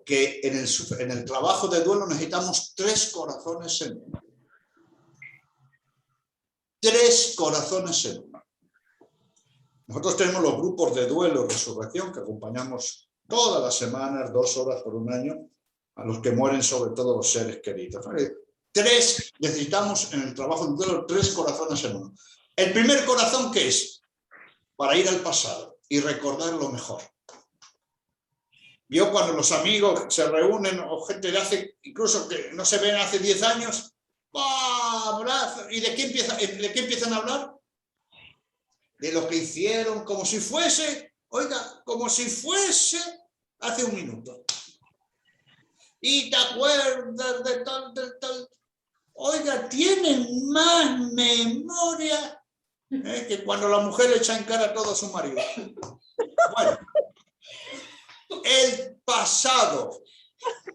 que en el trabajo de duelo necesitamos 3 corazones en uno. 3 corazones en uno. Nosotros tenemos los grupos de duelo, resurrección, que acompañamos todas las semanas, 2 horas por un año, a los que mueren, sobre todo los seres queridos. 3, necesitamos en el trabajo de duelo 3 corazones en uno. El primer corazón, ¿qué es? Para ir al pasado y recordar lo mejor. Vio cuando los amigos se reúnen, o gente de hace, incluso que no se ven hace 10 años, ¡oh, abrazo! ¿Y de qué empiezan a hablar? De lo que hicieron, como si fuese, oiga, como si fuese hace un minuto. Y te acuerdas de tal, oiga, tienen más memoria que cuando la mujer le echa en cara a todo a su marido. Bueno, el pasado,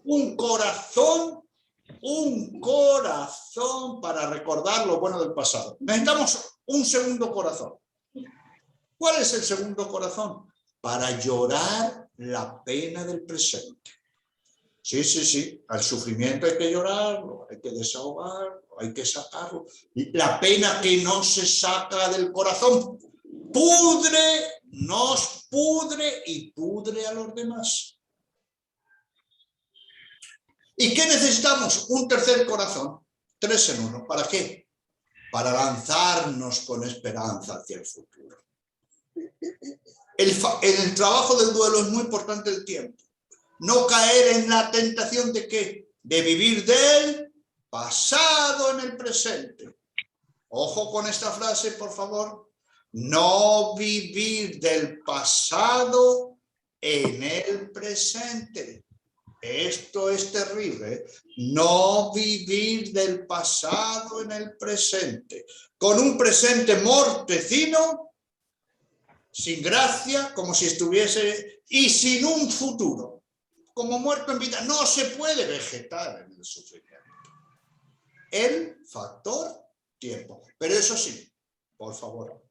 un corazón para recordar lo bueno del pasado. Necesitamos un segundo corazón. ¿Cuál es el segundo corazón? Para llorar la pena del presente. Sí, al sufrimiento hay que llorarlo, hay que desahogarlo, hay que sacarlo. La pena que no se saca del corazón nos pudre y pudre a los demás. ¿Y qué necesitamos? Un tercer corazón, 3 en 1. ¿Para qué? Para lanzarnos con esperanza hacia el futuro. En el trabajo del duelo es muy importante el tiempo. No caer en la tentación de ¿qué? De vivir del pasado en el presente. Ojo con esta frase, por favor. No vivir del pasado en el presente. Esto es terrible. No vivir del pasado en el presente. Con un presente mortecino, sin gracia, como si estuviese, y sin un futuro. Como muerto en vida. No se puede vegetar en el sufrimiento. El factor tiempo. Pero eso sí, por favor,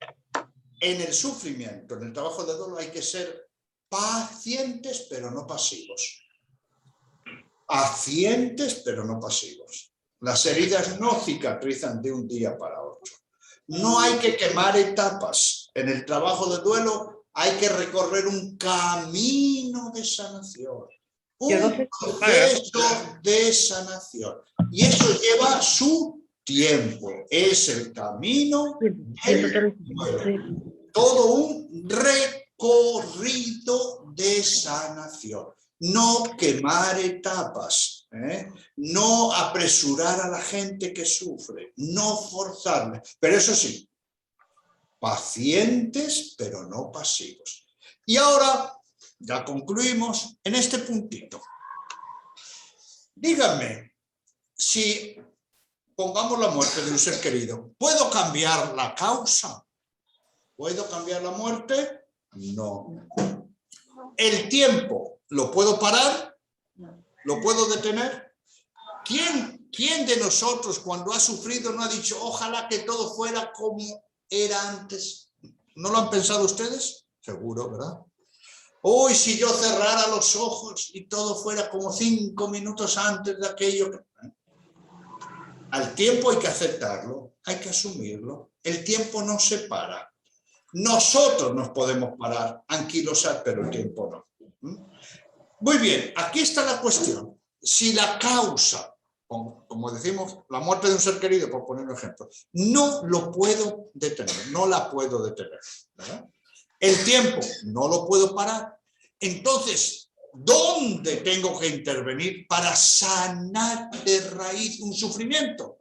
en el sufrimiento, en el trabajo de duelo hay que ser pacientes, pero no pasivos. Pacientes, pero no pasivos. Las heridas no cicatrizan de un día para otro. No hay que quemar etapas. En el trabajo de duelo hay que recorrer un camino de sanación. Un proceso de sanación. Y eso lleva su tiempo. Es el camino del duelo. Todo un recorrido de sanación. No quemar etapas, no apresurar a la gente que sufre, no forzarle. Pero eso sí, pacientes, pero no pasivos. Y ahora, ya concluimos en este puntito. Díganme, si pongamos la muerte de un ser querido, ¿puedo cambiar la causa? ¿Puedo cambiar la muerte? No. ¿El tiempo lo puedo parar? ¿Lo puedo detener? ¿Quién de nosotros cuando ha sufrido no ha dicho ojalá que todo fuera como era antes? ¿No lo han pensado ustedes? Seguro, ¿verdad? Uy, si yo cerrara los ojos y todo fuera como 5 minutos antes de aquello. Al tiempo hay que aceptarlo, hay que asumirlo. El tiempo no se para. Nosotros nos podemos parar, anquilosar, pero el tiempo no. Muy bien, aquí está la cuestión. Si la causa, como decimos, la muerte de un ser querido, por poner un ejemplo, no lo puedo detener, no la puedo detener, ¿verdad? El tiempo no lo puedo parar. Entonces, ¿dónde tengo que intervenir para sanar de raíz un sufrimiento?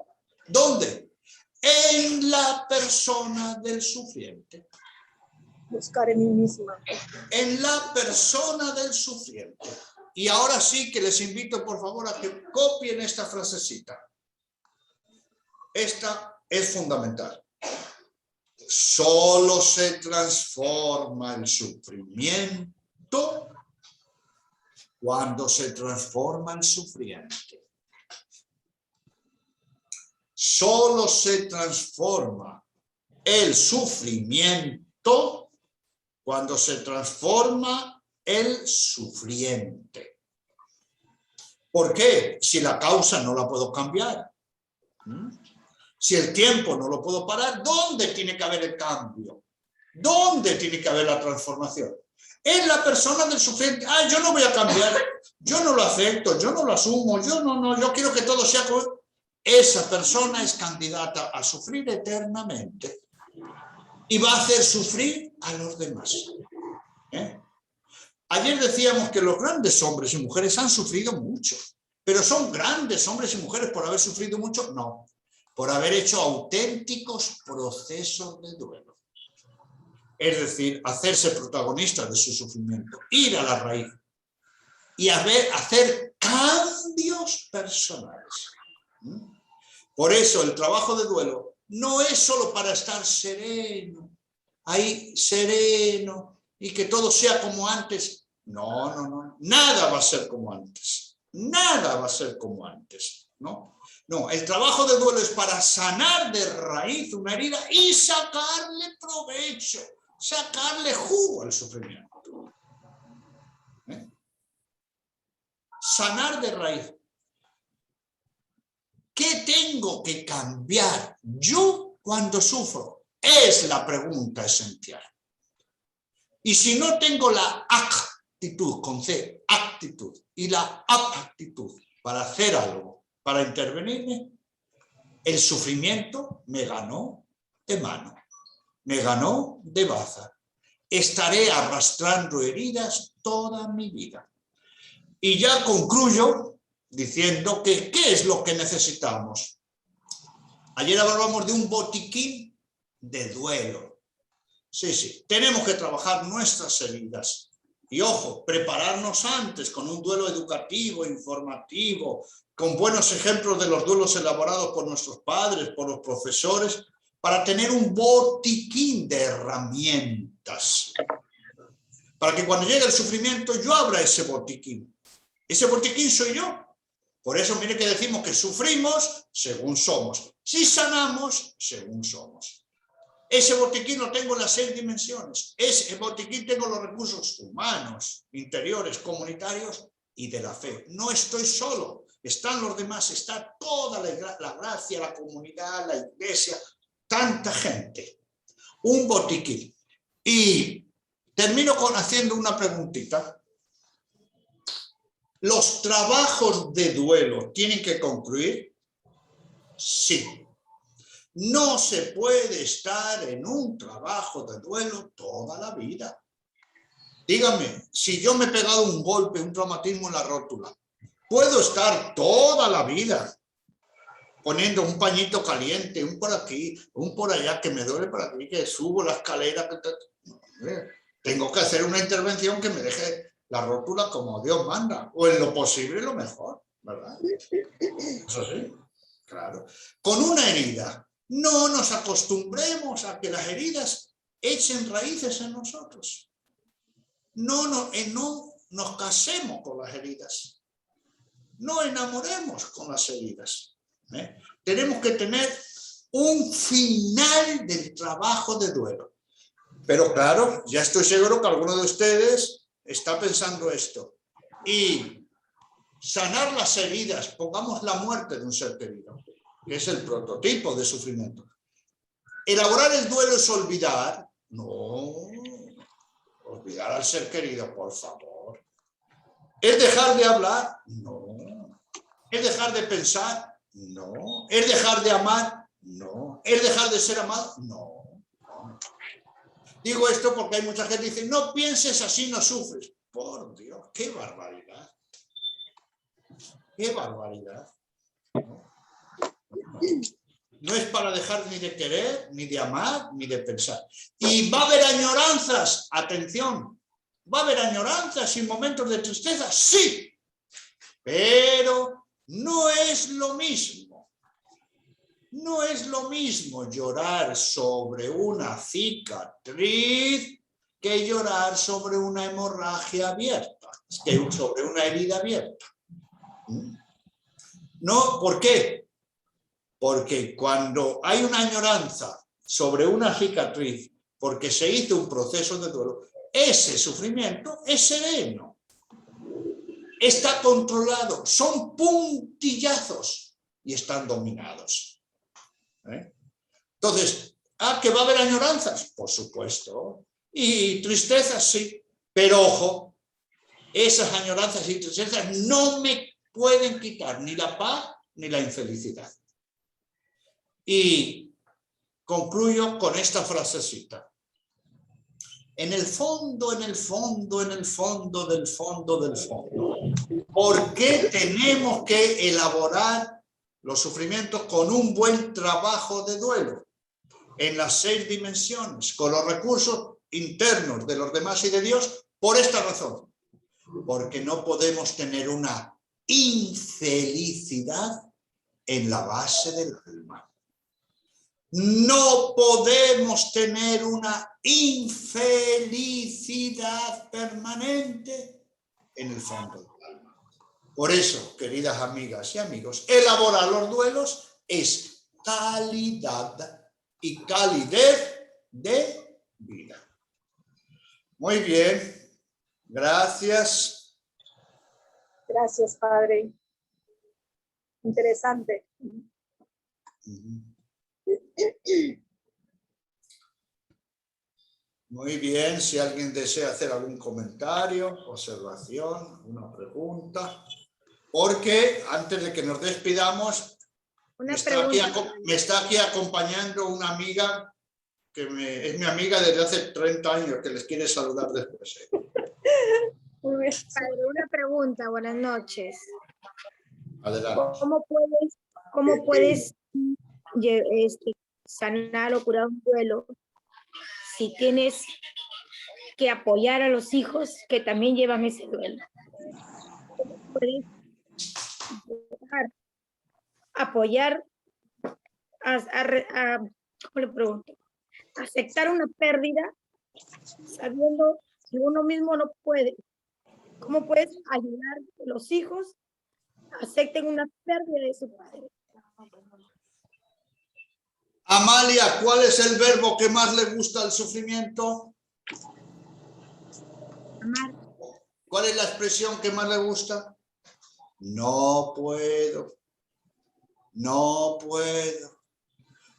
¿Dónde? En la persona del sufriente. Buscar en mí misma. En la persona del sufriente. Y ahora sí que les invito, por favor, a que copien esta frasecita. Esta es fundamental. Solo se transforma el sufrimiento Cuando se transforma en sufriente. Solo se transforma el sufrimiento cuando se transforma el sufriente. ¿Por qué? Si la causa no la puedo cambiar. Si el tiempo no lo puedo parar, ¿dónde tiene que haber el cambio? ¿Dónde tiene que haber la transformación? En la persona del sufriente. Ah, yo no voy a cambiar, yo no lo acepto, yo no lo asumo, yo quiero que todo sea como... Esa persona es candidata a sufrir eternamente y va a hacer sufrir a los demás. Ayer decíamos que los grandes hombres y mujeres han sufrido mucho, pero ¿son grandes hombres y mujeres por haber sufrido mucho? No, por haber hecho auténticos procesos de duelo. Es decir, hacerse protagonistas de su sufrimiento, ir a la raíz y hacer cambios personales. Por eso el trabajo de duelo no es solo para estar sereno, ahí sereno y que todo sea como antes. No, nada va a ser como antes, nada va a ser como antes, ¿no? No, el trabajo de duelo es para sanar de raíz una herida y sacarle provecho, sacarle jugo al sufrimiento. Sanar de raíz. ¿Qué tengo que cambiar yo cuando sufro? Es la pregunta esencial. Y si no tengo la actitud, con C, actitud, y la aptitud para hacer algo, para intervenirme, el sufrimiento me ganó de mano, me ganó de baza. Estaré arrastrando heridas toda mi vida. Y ya concluyo diciendo que ¿qué es lo que necesitamos? Ayer hablábamos de un botiquín de duelo. Sí, tenemos que trabajar nuestras heridas. Y ojo, prepararnos antes con un duelo educativo, informativo, con buenos ejemplos de los duelos elaborados por nuestros padres, por los profesores, para tener un botiquín de herramientas. Para que cuando llegue el sufrimiento yo abra ese botiquín. Ese botiquín soy yo. Por eso mire que decimos que sufrimos según somos. Si sanamos, según somos. Ese botiquín lo tengo en las 6 dimensiones. Ese botiquín tengo los recursos humanos, interiores, comunitarios y de la fe. No estoy solo. Están los demás, está toda la gracia, la comunidad, la iglesia, tanta gente. Un botiquín. Y termino haciendo una preguntita. ¿Los trabajos de duelo tienen que concluir? Sí. No se puede estar en un trabajo de duelo toda la vida. Dígame, si yo me he pegado un golpe, un traumatismo en la rótula, ¿puedo estar toda la vida poniendo un pañito caliente, un por aquí, un por allá, que me duele por aquí, que subo la escalera? Tengo que hacer una intervención que me deje la rótula como Dios manda, o en lo posible lo mejor, ¿verdad? Eso sí, claro. Con una herida, no nos acostumbremos a que las heridas echen raíces en nosotros. No nos casemos con las heridas. No enamoremos con las heridas. Tenemos que tener un final del trabajo de duelo. Pero claro, ya estoy seguro que alguno de ustedes está pensando esto. Y sanar las heridas, pongamos la muerte de un ser querido, que es el prototipo de sufrimiento. Elaborar el duelo es olvidar. No, olvidar al ser querido, por favor. ¿Es dejar de hablar? No. ¿Es dejar de pensar? No. ¿Es dejar de amar? No. ¿Es dejar de ser amado? No. Digo esto porque hay mucha gente que dice, no pienses así, no sufres. Por Dios, qué barbaridad. Qué barbaridad. No es para dejar ni de querer, ni de amar, ni de pensar. Y va a haber añoranzas, atención, va a haber añoranzas y momentos de tristeza, sí, pero no es lo mismo. No es lo mismo llorar sobre una cicatriz que llorar sobre una hemorragia abierta. Es que sobre una herida abierta. No, ¿por qué? Porque cuando hay una añoranza sobre una cicatriz, porque se hizo un proceso de duelo, ese sufrimiento es sereno, está controlado, son puntillazos y están dominados. Entonces, ¿que va a haber añoranzas? Por supuesto. Y tristezas, sí. Pero ojo, esas añoranzas y tristezas no me pueden quitar ni la paz ni la infelicidad. Y concluyo con esta frasecita. En el fondo, en el fondo, en el fondo del fondo del fondo. ¿Por qué tenemos que elaborar los sufrimientos con un buen trabajo de duelo? En las 6 dimensiones, con los recursos internos de los demás y de Dios, por esta razón. Porque no podemos tener una infelicidad en la base del alma. No podemos tener una infelicidad permanente en el fondo del alma. Por eso, queridas amigas y amigos, elaborar los duelos es calidad y calidez de vida. Muy bien, gracias. Gracias, Padre. Interesante. Muy bien, si alguien desea hacer algún comentario, observación, una pregunta. Porque antes de que nos despidamos, me está aquí acompañando una amiga que es mi amiga desde hace 30 años, que les quiere saludar después. Muy bien. Padre, una pregunta, buenas noches. Adelante. ¿Cómo puedes sanar o curar un duelo si tienes que apoyar a los hijos que también llevan ese duelo? ¿Puedes apoyar ¿cómo le pregunto? Aceptar una pérdida sabiendo que uno mismo no puede? ¿Cómo puedes ayudar a que los hijos acepten una pérdida de su padre? Amalia, ¿cuál es el verbo que más le gusta al sufrimiento? Amar. ¿Cuál es la expresión que más le gusta? No puedo. No puedo.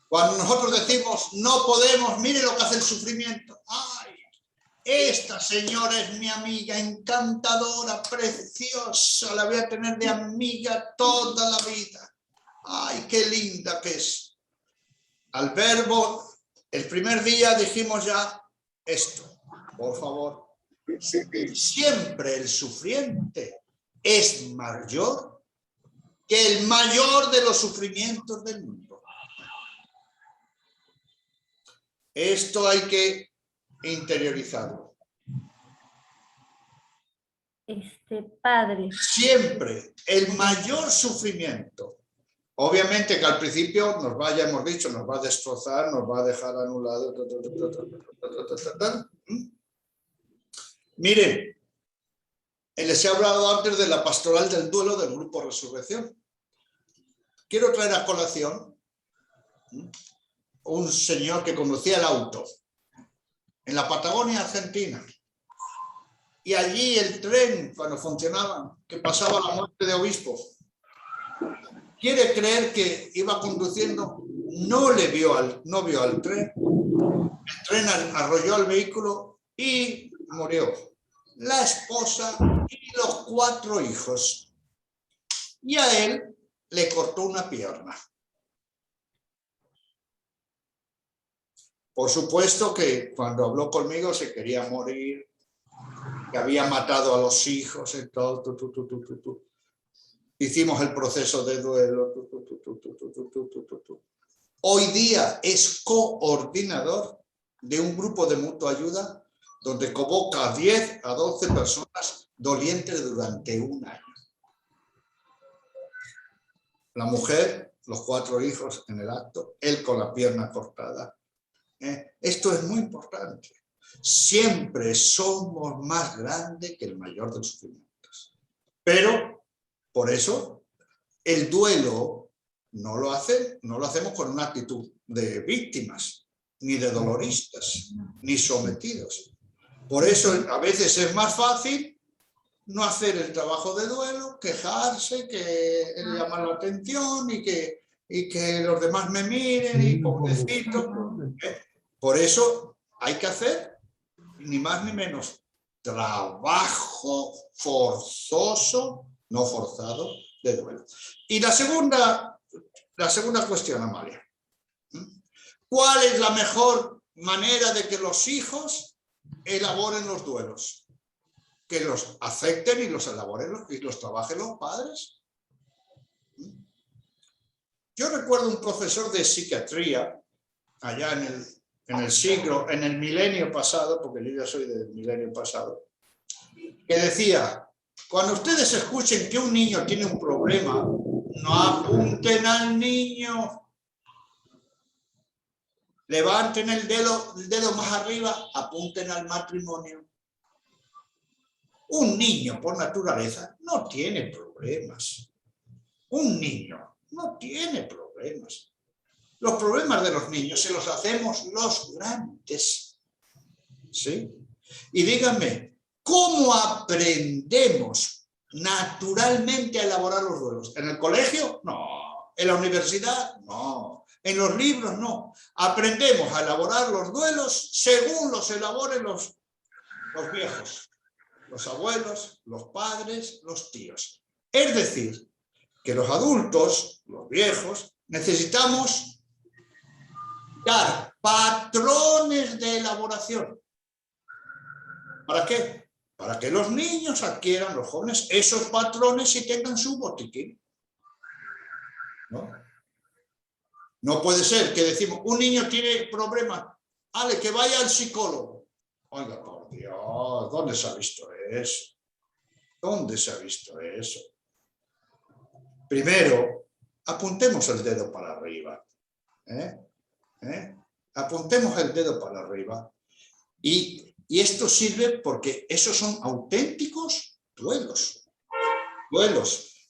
Cuando nosotros decimos no podemos, mire lo que hace el sufrimiento. ¡Ay! Esta señora es mi amiga encantadora, preciosa, la voy a tener de amiga toda la vida. ¡Ay, qué linda que es! Al verbo, el primer día dijimos ya esto, por favor. Siempre el sufriente es mayor que el mayor de los sufrimientos del mundo. Esto hay que interiorizarlo. Padre. Siempre el mayor sufrimiento. Obviamente que al principio nos va, ya hemos dicho, nos va a destrozar, nos va a dejar anulado. Miren, les he hablado antes de la pastoral del duelo del Grupo Resurrección. Quiero traer a colación un señor que conducía el auto en la Patagonia Argentina. Y allí el tren, cuando funcionaba, que pasaba la muerte de obispo, quiere creer que iba conduciendo, no vio al tren. El tren arrolló al vehículo y murió la esposa y los 4 hijos. Y a él le cortó una pierna. Por supuesto que cuando habló conmigo se quería morir, que había matado a los hijos y todo. Hicimos el proceso de duelo. Hoy día es coordinador de un grupo de mutua ayuda donde convoca a 10 a 12 personas dolientes durante un año. La mujer, los 4 hijos en el acto, él con la pierna cortada. Esto es muy importante. Siempre somos más grandes que el mayor de los sufrimientos. Pero, por eso, el duelo no lo hacemos con una actitud de víctimas, ni de doloristas, ni sometidos. Por eso, a veces es más fácil no hacer el trabajo de duelo, quejarse, que llamar la atención y que los demás me miren y pobrecito. Por eso hay que hacer ni más ni menos trabajo forzoso, no forzado, de duelo. Y la segunda cuestión, Amalia. ¿Cuál es la mejor manera de que los hijos elaboren los duelos? Que los acepten y los elaboren y los trabajen los padres. Yo recuerdo un profesor de psiquiatría allá en el milenio pasado, porque yo ya soy del milenio pasado, que decía: cuando ustedes escuchen que un niño tiene un problema, no apunten al niño, levanten el dedo más arriba, apunten al matrimonio. Un niño, por naturaleza, no tiene problemas. Un niño no tiene problemas. Los problemas de los niños se los hacemos los grandes. ¿Sí? Y díganme, ¿cómo aprendemos naturalmente a elaborar los duelos? ¿En el colegio? No. ¿En la universidad? No. ¿En los libros? No. Aprendemos a elaborar los duelos según los elaboren los viejos. Los abuelos, los padres, los tíos. Es decir, que los adultos, los viejos, necesitamos dar patrones de elaboración. ¿Para qué? Para que los niños adquieran, los jóvenes, esos patrones y tengan su botiquín. No puede ser que decimos, un niño tiene problemas, vale, que vaya al psicólogo. Oiga, por Dios, ¿dónde se ha visto eso? ¿Dónde se ha visto eso? Primero, apuntemos el dedo para arriba. Apuntemos el dedo para arriba. Y esto sirve porque esos son auténticos duelos.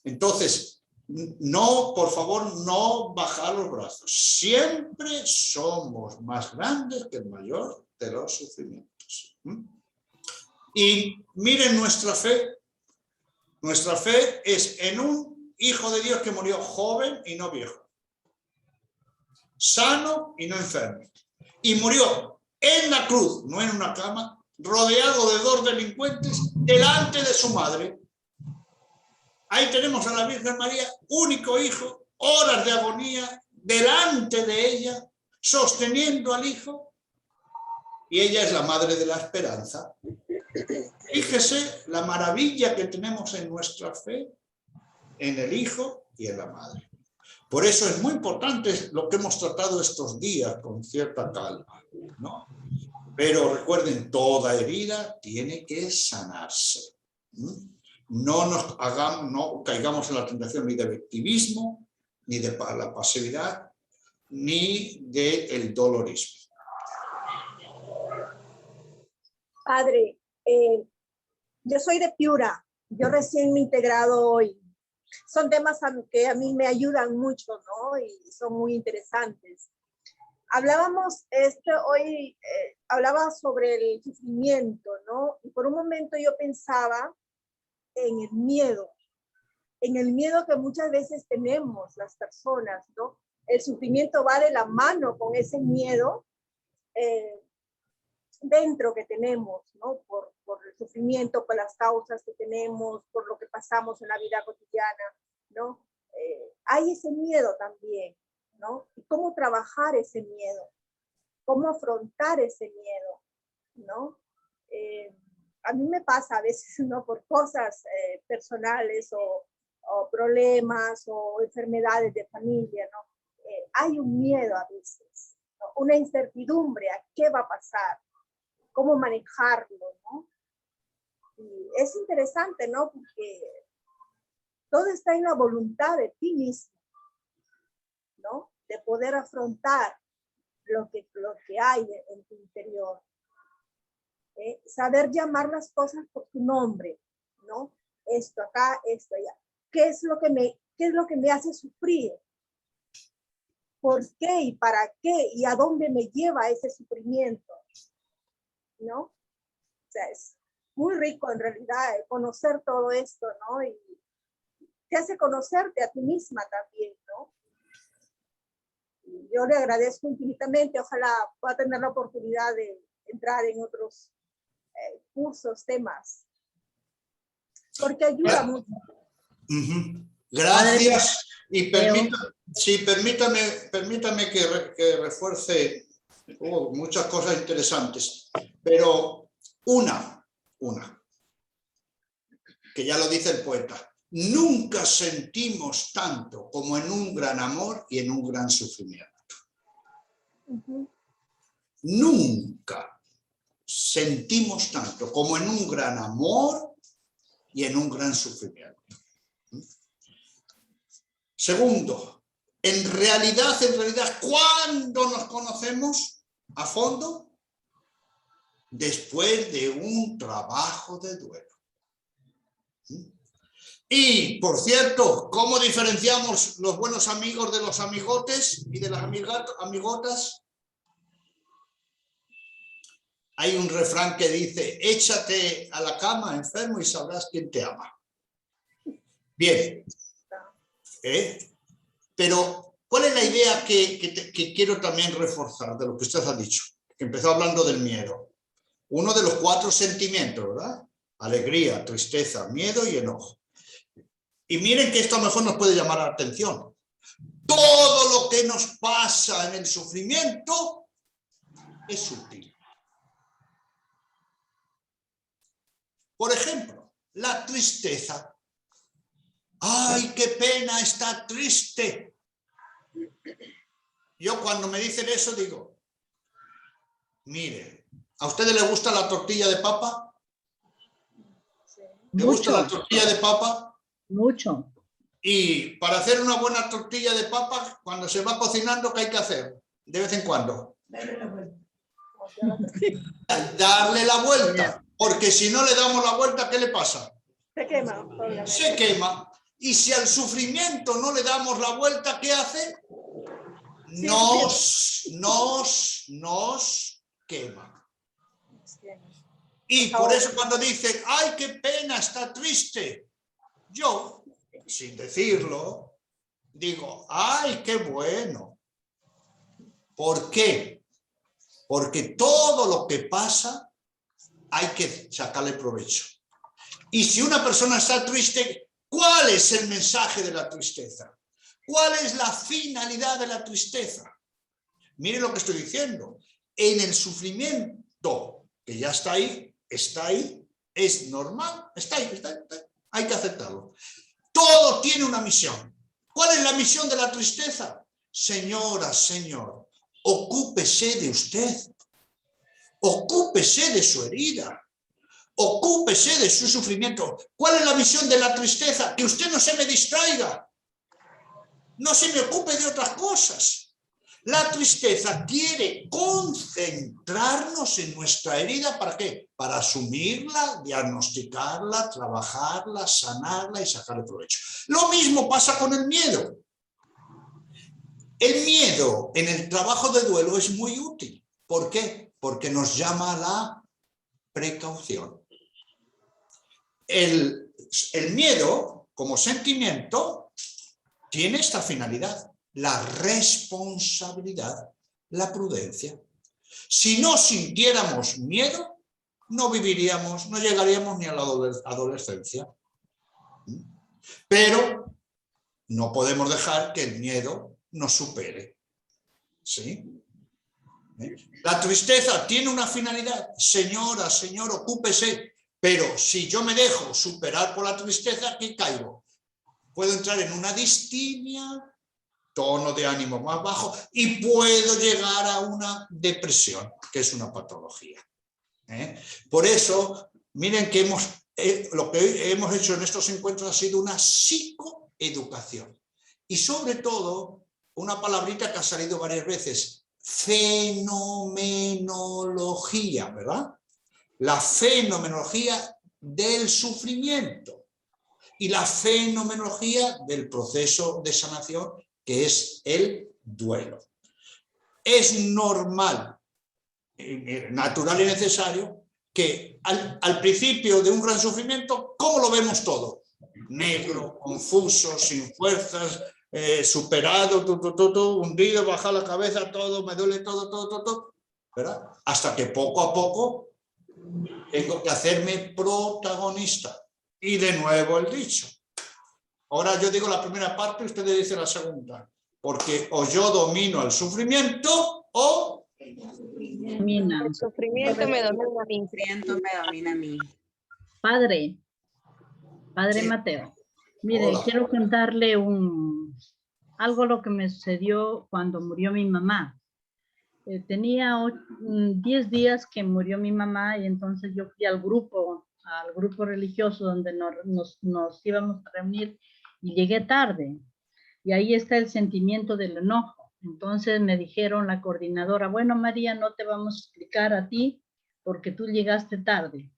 Entonces, no, por favor, no bajar los brazos. Siempre somos más grandes que el mayor de los sufrimientos. Y miren nuestra fe. Nuestra fe es en un Hijo de Dios que murió joven y no viejo, sano y no enfermo, y murió en la cruz, no en una cama, rodeado de 2 delincuentes, delante de su madre. Ahí tenemos a la Virgen María, único hijo, horas de agonía, delante de ella, sosteniendo al hijo, y ella es la madre de la esperanza. Fíjese la maravilla que tenemos en nuestra fe, en el hijo y en la madre. Por eso es muy importante lo que hemos tratado estos días con cierta calma, ¿no? Pero recuerden, toda herida tiene que sanarse. No caigamos en la tentación ni de victimismo, ni de la pasividad, ni del dolorismo. Padre, yo soy de Piura, yo recién me he integrado hoy. Son temas que a mí me ayudan mucho, ¿no? Y son muy interesantes. Hablábamos, hoy hablaba sobre el sufrimiento, ¿no? Y por un momento yo pensaba en el miedo que muchas veces tenemos las personas, ¿no? El sufrimiento va de la mano con ese miedo dentro que tenemos, ¿no? Por el sufrimiento, por las causas que tenemos, por lo que pasamos en la vida cotidiana, ¿no? Hay ese miedo también, ¿no? Y cómo trabajar ese miedo, cómo afrontar ese miedo, ¿no? A mí me pasa a veces, ¿no? Por cosas personales o problemas o enfermedades de familia, ¿no? Hay un miedo a veces, ¿no? Una incertidumbre a qué va a pasar, cómo manejarlo, ¿no? Y es interesante, ¿no? Porque todo está en la voluntad de ti mismo, ¿no? De poder afrontar lo que hay en tu interior. saber llamar las cosas por su nombre, ¿no? Esto acá, esto allá. ¿Qué es lo que me hace sufrir? ¿Por qué y para qué? ¿Y a dónde me lleva ese sufrimiento? ¿No? O sea, es muy rico en realidad conocer todo esto, ¿no? Y te hace conocerte a ti misma también, ¿no? Y yo le agradezco infinitamente, ojalá pueda tener la oportunidad de entrar en otros cursos, temas, porque ayuda mucho. Gracias. Y permítame que refuerce muchas cosas interesantes, pero una, que ya lo dice el poeta, nunca sentimos tanto como en un gran amor y en un gran sufrimiento. Nunca sentimos tanto como en un gran amor y en un gran sufrimiento. Segundo, en realidad, ¿cuándo nos conocemos a fondo? Después de un trabajo de duelo. Y, por cierto, ¿cómo diferenciamos los buenos amigos de los amigotes y de las amigotas? Hay un refrán que dice, échate a la cama enfermo y sabrás quién te ama. Bien. Pero, ¿cuál es la idea que quiero también reforzar de lo que usted ha dicho? Que empezó hablando del miedo. Uno de los 4 sentimientos, ¿verdad? Alegría, tristeza, miedo y enojo. Y miren que esto a lo mejor nos puede llamar la atención. Todo lo que nos pasa en el sufrimiento es sutil. Por ejemplo, la tristeza. ¡Ay, qué pena, está triste! Yo cuando me dicen eso digo, mire, ¿a ustedes les gusta la tortilla de papa? ¿Le gusta la tortilla de papa? Mucho. Y para hacer una buena tortilla de papa, cuando se va cocinando, ¿qué hay que hacer? De vez en cuando. Darle la vuelta. Porque si no le damos la vuelta, ¿qué le pasa? Se quema. Se quema. Y si al sufrimiento no le damos la vuelta, ¿qué hace? Nos quema. Y por eso cuando dicen, ¡ay, qué pena, está triste! Yo, sin decirlo, digo, ¡ay, qué bueno! ¿Por qué? Porque todo lo que pasa hay que sacarle provecho. Y si una persona está triste, ¿cuál es el mensaje de la tristeza? ¿Cuál es la finalidad de la tristeza? Mire lo que estoy diciendo. En el sufrimiento, que ya está ahí, es normal, está ahí, hay que aceptarlo. Todo tiene una misión. ¿Cuál es la misión de la tristeza? Señora, señor, ocúpese de usted. Ocúpese de su herida. Ocúpese de su sufrimiento. ¿Cuál es la misión de la tristeza? Que usted no se me distraiga. No se me ocupe de otras cosas. La tristeza quiere concentrarnos en nuestra herida. ¿Para qué? Para asumirla, diagnosticarla, trabajarla, sanarla y sacarle provecho. Lo mismo pasa con el miedo. El miedo en el trabajo de duelo es muy útil. ¿Por qué? Porque nos llama a la precaución. El miedo, como sentimiento, tiene esta finalidad, la responsabilidad, la prudencia. Si no sintiéramos miedo, no viviríamos, no llegaríamos ni a la adolescencia. Pero no podemos dejar que el miedo nos supere. ¿Sí? La tristeza tiene una finalidad. Señora, señor, ocúpese. Pero si yo me dejo superar por la tristeza, ¿qué caigo? Puedo entrar en una distimia, tono de ánimo más bajo, y puedo llegar a una depresión, que es una patología. Por eso, miren que lo que hemos hecho en estos encuentros ha sido una psicoeducación. Y sobre todo, una palabrita que ha salido varias veces, fenomenología, ¿verdad? la fenomenología del sufrimiento y la fenomenología del proceso de sanación, que es el duelo. Es normal, natural y necesario que al principio de un gran sufrimiento, ¿cómo lo vemos todo? Negro, confuso, sin fuerzas, superado, hundido, bajar la cabeza, todo, me duele todo, ¿verdad? Hasta que poco a poco tengo que hacerme protagonista. Y de nuevo el dicho. Ahora yo digo la primera parte, ustedes dicen la segunda. Porque o yo domino el sufrimiento o... Domina. El sufrimiento me domina a mí. Sufrimiento me domina a mí. Padre Sí. Mateo, mire, Hola. quiero contarle algo lo que me sucedió cuando murió mi mamá. Tenía 10 días que murió mi mamá y entonces yo fui al grupo religioso donde nos íbamos a reunir y llegué tarde. Y ahí está el sentimiento del enojo. Entonces me dijeron la coordinadora, bueno, María, no te vamos a explicar a ti porque tú llegaste tarde.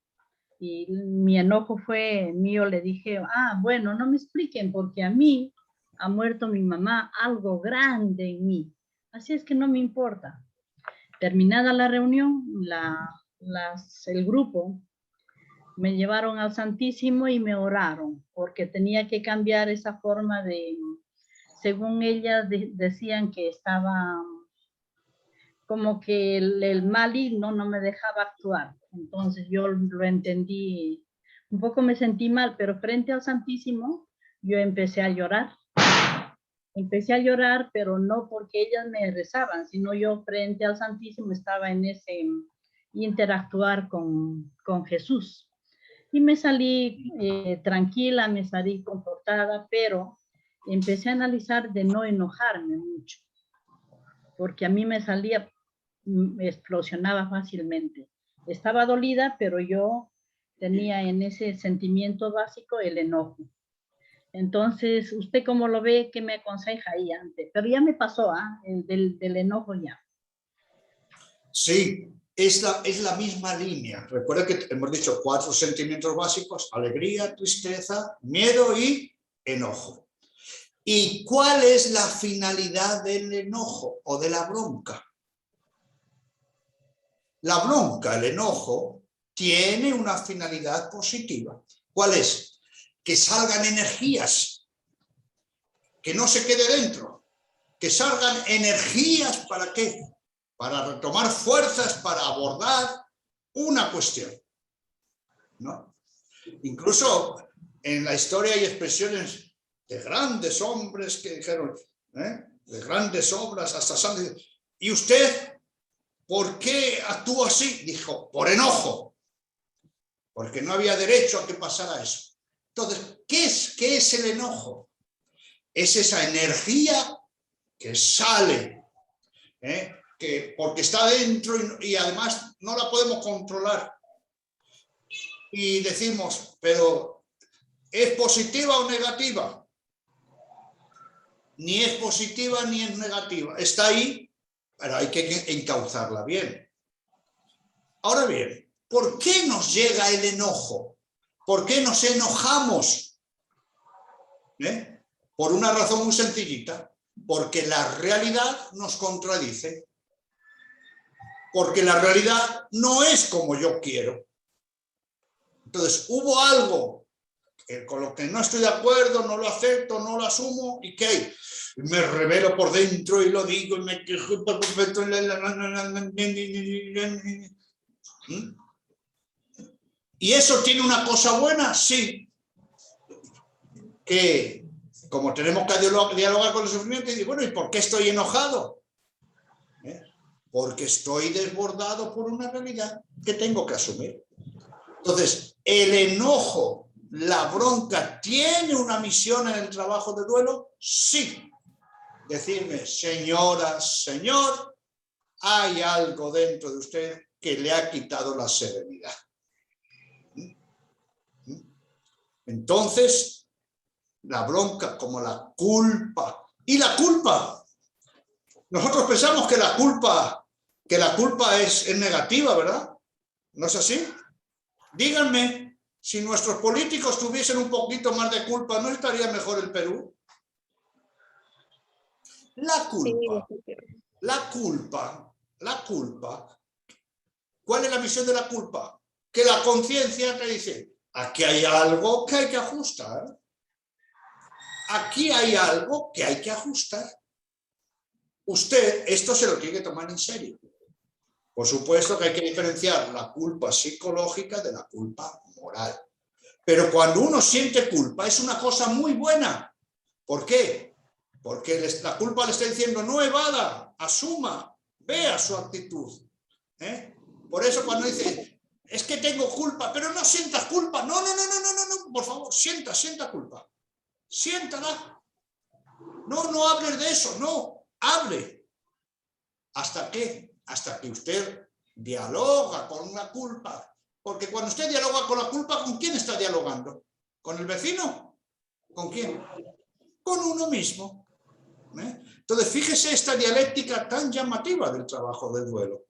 Y mi enojo fue mío, le dije, bueno, no me expliquen porque a mí ha muerto mi mamá, algo grande en mí. Así es que no me importa. Terminada la reunión, el grupo me llevaron al Santísimo y me oraron porque tenía que cambiar esa forma de, según ellas decían que estaba como que el maligno no me dejaba actuar. Entonces yo lo entendí, un poco me sentí mal, pero frente al Santísimo yo empecé a llorar. Empecé a llorar, pero no porque ellas me rezaban, sino yo frente al Santísimo estaba en ese interactuar con Jesús. Y me salí tranquila, me salí comportada, pero empecé a analizar de no enojarme mucho, porque a mí me salía, explosionaba fácilmente. Estaba dolida, pero yo tenía en ese sentimiento básico el enojo. Entonces, ¿usted cómo lo ve? ¿Qué me aconseja ahí antes? Pero ya me pasó, del enojo ya. Sí, es la misma línea. Recuerda que hemos dicho 4 sentimientos básicos: alegría, tristeza, miedo y enojo. ¿Y cuál es la finalidad del enojo o de la bronca? La bronca, el enojo, tiene una finalidad positiva. ¿Cuál es? Que salgan energías, que no se quede dentro, que salgan energías, ¿para qué? Para retomar fuerzas, para abordar una cuestión, ¿no? Incluso en la historia hay expresiones de grandes hombres que dijeron, de grandes obras hasta sangre. ¿Y usted por qué actúa así? Dijo, por enojo, porque no había derecho a que pasara eso. Entonces, ¿qué es el enojo? Es esa energía que sale, porque está dentro y además no la podemos controlar. Y decimos, pero ¿es positiva o negativa? Ni es positiva ni es negativa. Está ahí, pero hay que encauzarla bien. Ahora bien, ¿por qué nos llega el enojo? ¿Por qué nos enojamos? Por una razón muy sencillita. Porque la realidad nos contradice. Porque la realidad no es como yo quiero. Entonces, hubo algo con lo que no estoy de acuerdo, no lo acepto, no lo asumo, ¿y qué hay? Me revelo por dentro y lo digo y me quejo por completo. ¿Y eso tiene una cosa buena? Sí. Que como tenemos que dialogar con el sufrimiento, y digo, bueno, ¿y por qué estoy enojado? Porque estoy desbordado por una realidad que tengo que asumir. Entonces, el enojo, la bronca, ¿tiene una misión en el trabajo de duelo? Sí. Decirme, señora, señor, hay algo dentro de usted que le ha quitado la serenidad. Entonces, la bronca como la culpa. ¿Y la culpa? Nosotros pensamos que la culpa es negativa, ¿verdad? ¿No es así? Díganme, si nuestros políticos tuviesen un poquito más de culpa, ¿no estaría mejor el Perú? La culpa. ¿Cuál es la misión de la culpa? Que la conciencia te dice, aquí hay algo que hay que ajustar. Aquí hay algo que hay que ajustar. Usted esto se lo tiene que tomar en serio. Por supuesto que hay que diferenciar la culpa psicológica de la culpa moral. Pero cuando uno siente culpa es una cosa muy buena. ¿Por qué? Porque la culpa le está diciendo no evada, asuma, vea su actitud. Por eso cuando dice, es que tengo culpa, pero no sientas culpa. No, por favor, sienta culpa. Siéntala. No hables de eso, no, hable. ¿Hasta qué? Hasta que usted dialoga con la culpa. Porque cuando usted dialoga con la culpa, ¿con quién está dialogando? ¿Con el vecino? ¿Con quién? Con uno mismo. Entonces, fíjese esta dialéctica tan llamativa del trabajo del duelo.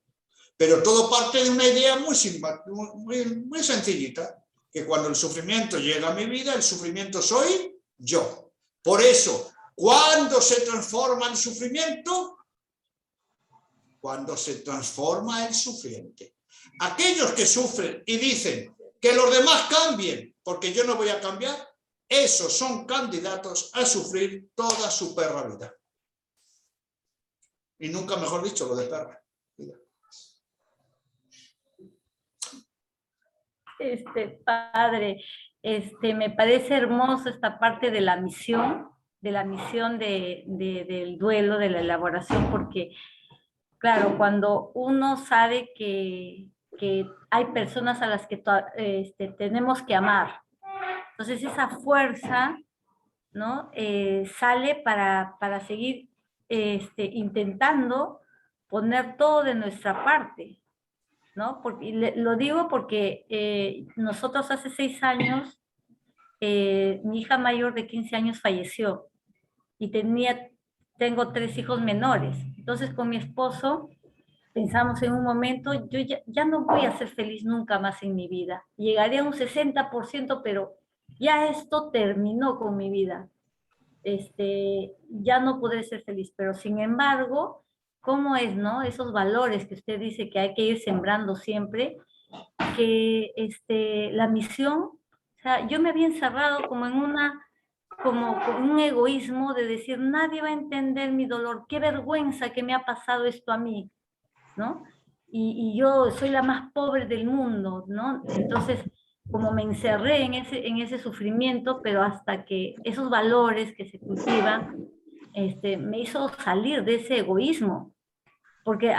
Pero todo parte de una idea muy sencillita, que cuando el sufrimiento llega a mi vida, el sufrimiento soy yo. Por eso, ¿cuándo se transforma el sufrimiento? Cuando se transforma el sufriente. Aquellos que sufren y dicen que los demás cambien porque yo no voy a cambiar, esos son candidatos a sufrir toda su perra vida. Y nunca mejor dicho lo de perra. Padre, me parece hermoso esta parte de la misión, del duelo, de la elaboración, porque, claro, cuando uno sabe que hay personas a las que tenemos que amar, entonces esa fuerza, ¿no? Sale para seguir intentando poner todo de nuestra parte, ¿no? Lo digo porque nosotros hace 6 años, mi hija mayor de 15 años falleció y tengo 3 hijos menores. Entonces con mi esposo pensamos en un momento, yo ya no voy a ser feliz nunca más en mi vida. Llegaré a un 60%, pero ya esto terminó con mi vida. Ya no podré ser feliz, pero sin embargo, ¿cómo es, no? Esos valores que usted dice que hay que ir sembrando siempre, que la misión, o sea, yo me había encerrado como en como un egoísmo de decir, nadie va a entender mi dolor, qué vergüenza que me ha pasado esto a mí, ¿no? Y yo soy la más pobre del mundo, ¿no? Entonces, como me encerré en ese sufrimiento, pero hasta que esos valores que se cultivan, me hizo salir de ese egoísmo, porque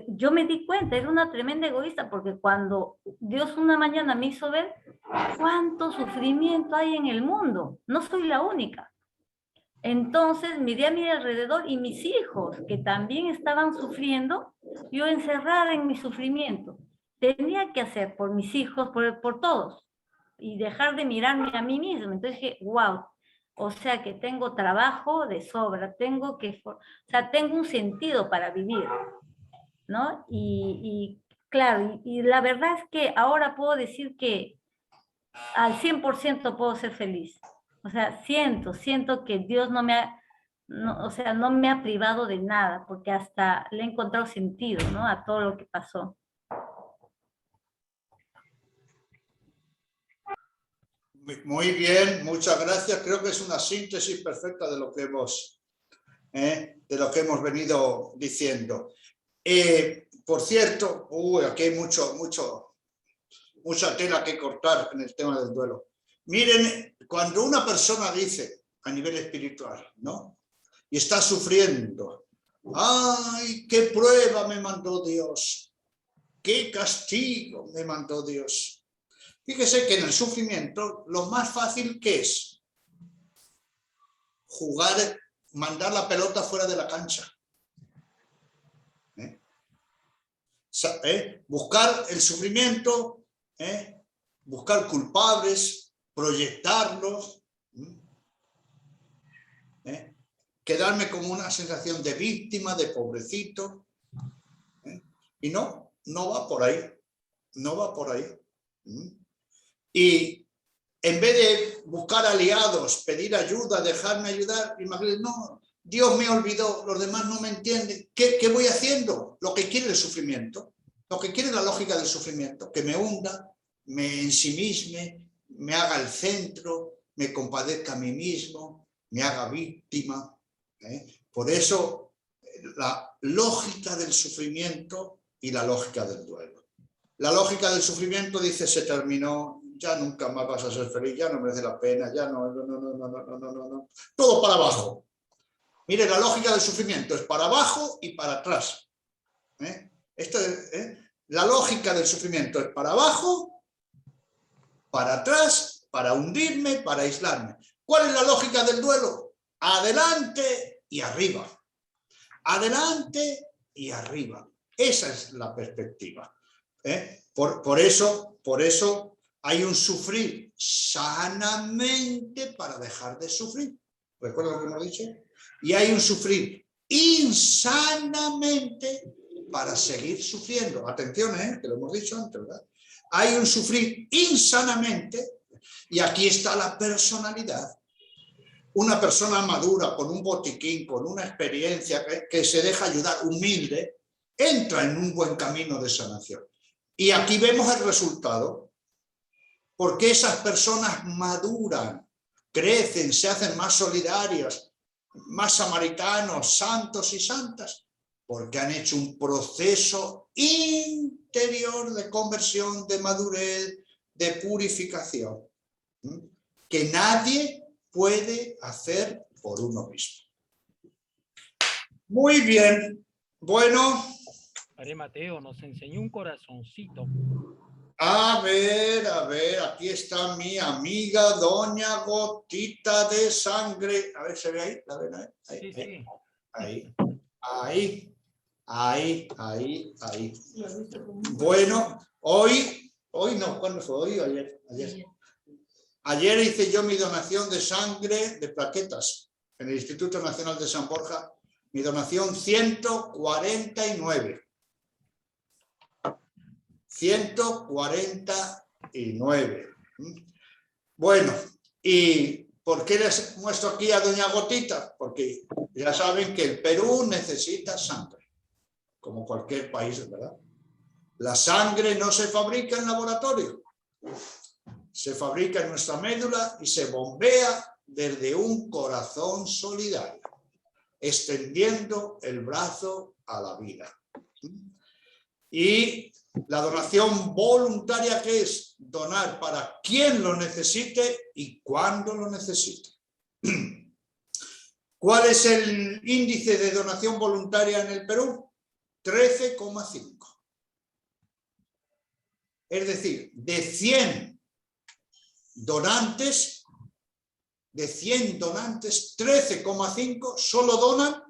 yo me di cuenta, era una tremenda egoísta, porque cuando Dios una mañana me hizo ver cuánto sufrimiento hay en el mundo, no soy la única. Entonces miré a mi alrededor y mis hijos, que también estaban sufriendo, yo encerrada en mi sufrimiento. Tenía que hacer por mis hijos, por todos, y dejar de mirarme a mí misma. Entonces dije, wow, o sea que tengo trabajo de sobra, tengo un sentido para vivir, ¿no? Y claro, y la verdad es que ahora puedo decir que al 100% puedo ser feliz. O sea, siento que Dios no me ha privado de nada, porque hasta le he encontrado sentido, ¿no? A todo lo que pasó. Muy bien, muchas gracias. Creo que es una síntesis perfecta de lo que hemos venido diciendo. Por cierto, aquí hay mucha tela que cortar en el tema del duelo. Miren, cuando una persona dice a nivel espiritual, ¿no? Y está sufriendo, ¡ay, qué prueba me mandó Dios! ¡Qué castigo me mandó Dios! Fíjese que en el sufrimiento lo más fácil que es jugar, mandar la pelota fuera de la cancha. Buscar el sufrimiento, buscar culpables, proyectarlos, quedarme como una sensación de víctima, de pobrecito, y no va por ahí, no va por ahí. Y en vez de buscar aliados, pedir ayuda, dejarme ayudar, imagínate, no, Dios me olvidó, los demás no me entienden. ¿Qué voy haciendo? Lo que quiere el sufrimiento, lo que quiere la lógica del sufrimiento, que me hunda, me ensimisme, me haga el centro, me compadezca a mí mismo, me haga víctima. Por eso, la lógica del sufrimiento y la lógica del duelo. La lógica del sufrimiento dice, se terminó, ya nunca más vas a ser feliz, ya no merece la pena, ya no. Todo para abajo. Mire, la lógica del sufrimiento es para abajo y para atrás. La lógica del sufrimiento es para abajo, para atrás, para hundirme, para aislarme. ¿Cuál es la lógica del duelo? Adelante y arriba. Adelante y arriba. Esa es la perspectiva. Por eso hay un sufrir sanamente para dejar de sufrir. ¿Recuerda lo que hemos dicho? Y hay un sufrir insanamente para seguir sufriendo. Atención, que lo hemos dicho antes, ¿verdad? Hay un sufrir insanamente, y aquí está la personalidad. Una persona madura, con un botiquín, con una experiencia, que se deja ayudar, humilde, entra en un buen camino de sanación. Y aquí vemos el resultado, porque esas personas maduran, crecen, se hacen más solidarias, más samaritanos, santos y santas, porque han hecho un proceso interior de conversión, de madurez, de purificación, que nadie puede hacer por uno mismo. Muy bien, bueno. Padre Mateo nos enseñó un corazoncito. A ver, aquí está mi amiga Doña Gotita de Sangre. A ver, ¿se ve ahí? ¿La ven ahí? Sí. Ahí. Bueno, hoy no, ¿cuándo fue? ¿Hoy o ayer? Ayer hice yo mi donación de sangre, de plaquetas, en el Instituto Nacional de San Borja, mi donación 149. 149. Bueno, ¿y por qué les muestro aquí a Doña Gotita? Porque ya saben que el Perú necesita sangre, como cualquier país, ¿verdad? La sangre no se fabrica en laboratorio, se fabrica en nuestra médula y se bombea desde un corazón solidario, extendiendo el brazo a la vida. Y la donación voluntaria, que es donar para quien lo necesite y cuando lo necesite. ¿Cuál es el índice de donación voluntaria en el Perú? 13,5. Es decir, de 100 donantes, 13,5 solo donan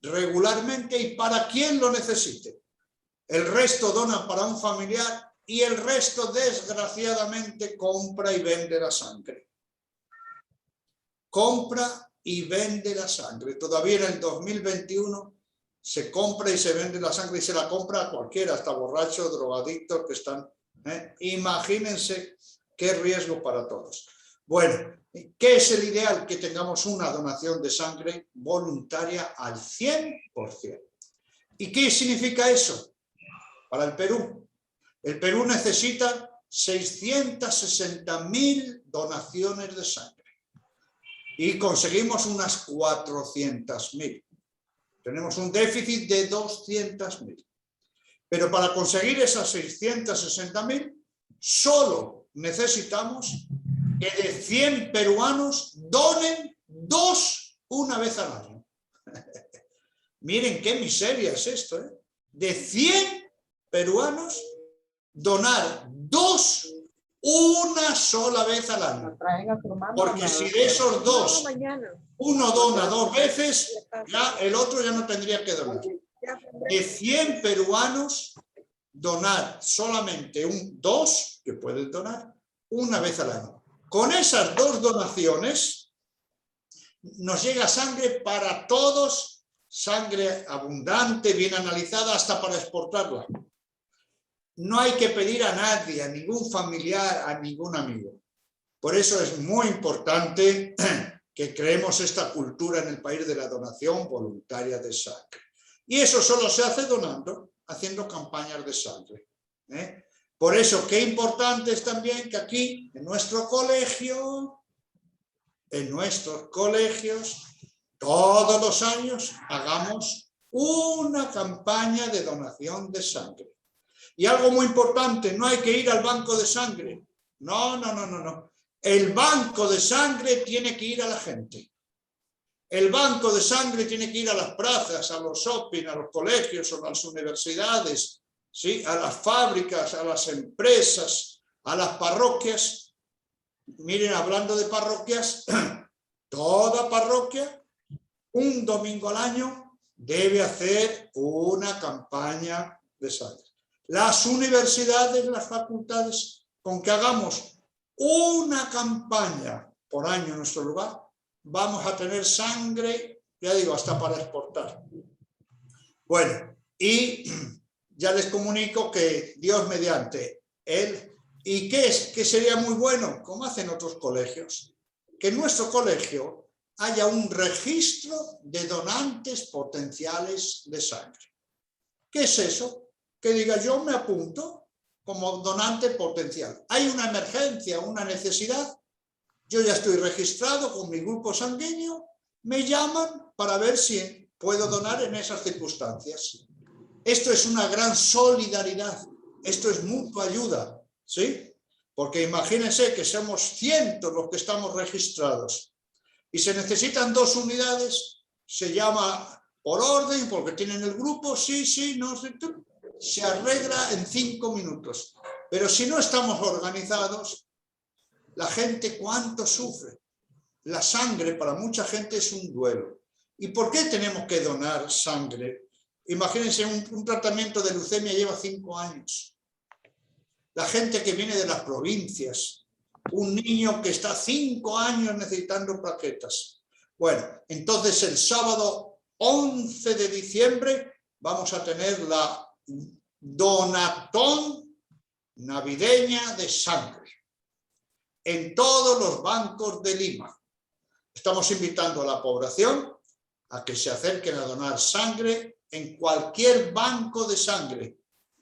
regularmente y para quien lo necesite. El resto donan para un familiar y el resto, desgraciadamente, compra y vende la sangre. Compra y vende la sangre. Todavía en el 2021 se compra y se vende la sangre y se la compra a cualquiera, hasta borrachos, drogadictos que están. Imagínense qué riesgo para todos. Bueno, ¿qué es el ideal? Que tengamos una donación de sangre voluntaria al 100%. ¿Y qué significa eso? Para el Perú necesita 660.000 donaciones de sangre y conseguimos unas 400.000. Tenemos un déficit de 200.000. Pero para conseguir esas 660.000 solo necesitamos que de 100 peruanos donen 2 una vez al año. Miren qué miseria es esto, ¿eh? De 100 peruanos, donar 2 una sola vez al año. Porque si de esos 2, uno dona 2 veces, ya el otro ya no tendría que donar. De 100 peruanos, donar solamente 2, que pueden donar, una vez al año. Con esas 2 donaciones, nos llega sangre para todos, sangre abundante, bien analizada, hasta para exportarla. no hay que pedir a nadie, a ningún familiar, a ningún amigo. Por eso es muy importante que creemos esta cultura en el país de la donación voluntaria de sangre. Y eso solo se hace donando, haciendo campañas de sangre. Por eso, qué importante es también que aquí, en nuestro colegio, en nuestros colegios, todos los años hagamos una campaña de donación de sangre. Y algo muy importante, no hay que ir al banco de sangre. No. El banco de sangre tiene que ir a la gente. El banco de sangre tiene que ir a las plazas, a los shopping, a los colegios, a las universidades, ¿sí? A las fábricas, a las empresas, a las parroquias. Miren, hablando de parroquias, toda parroquia, un domingo al año, debe hacer una campaña de sangre. Las universidades, las facultades, con que hagamos una campaña por año en nuestro lugar, vamos a tener sangre, ya digo, hasta para exportar. Bueno, y ya les comunico que Dios mediante Él, ¿y qué es? Que sería muy bueno, como hacen otros colegios, que en nuestro colegio haya un registro de donantes potenciales de sangre. ¿Qué es eso? Que diga, yo me apunto como donante potencial. Hay una emergencia, una necesidad, yo ya estoy registrado con mi grupo sanguíneo, me llaman para ver si puedo donar en esas circunstancias. Esto es una gran solidaridad, esto es mutua ayuda, ¿sí? Porque imagínense que somos cientos los que estamos registrados y se necesitan 2 unidades, se llama por orden, porque tienen el grupo, sí, no, se arregla en 5 minutos. Pero si no estamos organizados, la gente cuánto sufre. La sangre para mucha gente es un duelo. ¿Y por qué tenemos que donar sangre? Imagínense, un tratamiento de leucemia lleva 5 años. La gente que viene de las provincias, un niño que está 5 años necesitando plaquetas. Bueno, entonces el sábado 11 de diciembre vamos a tener la donatón navideña de sangre en todos los bancos de Lima. Estamos invitando a la población a que se acerquen a donar sangre en cualquier banco de sangre,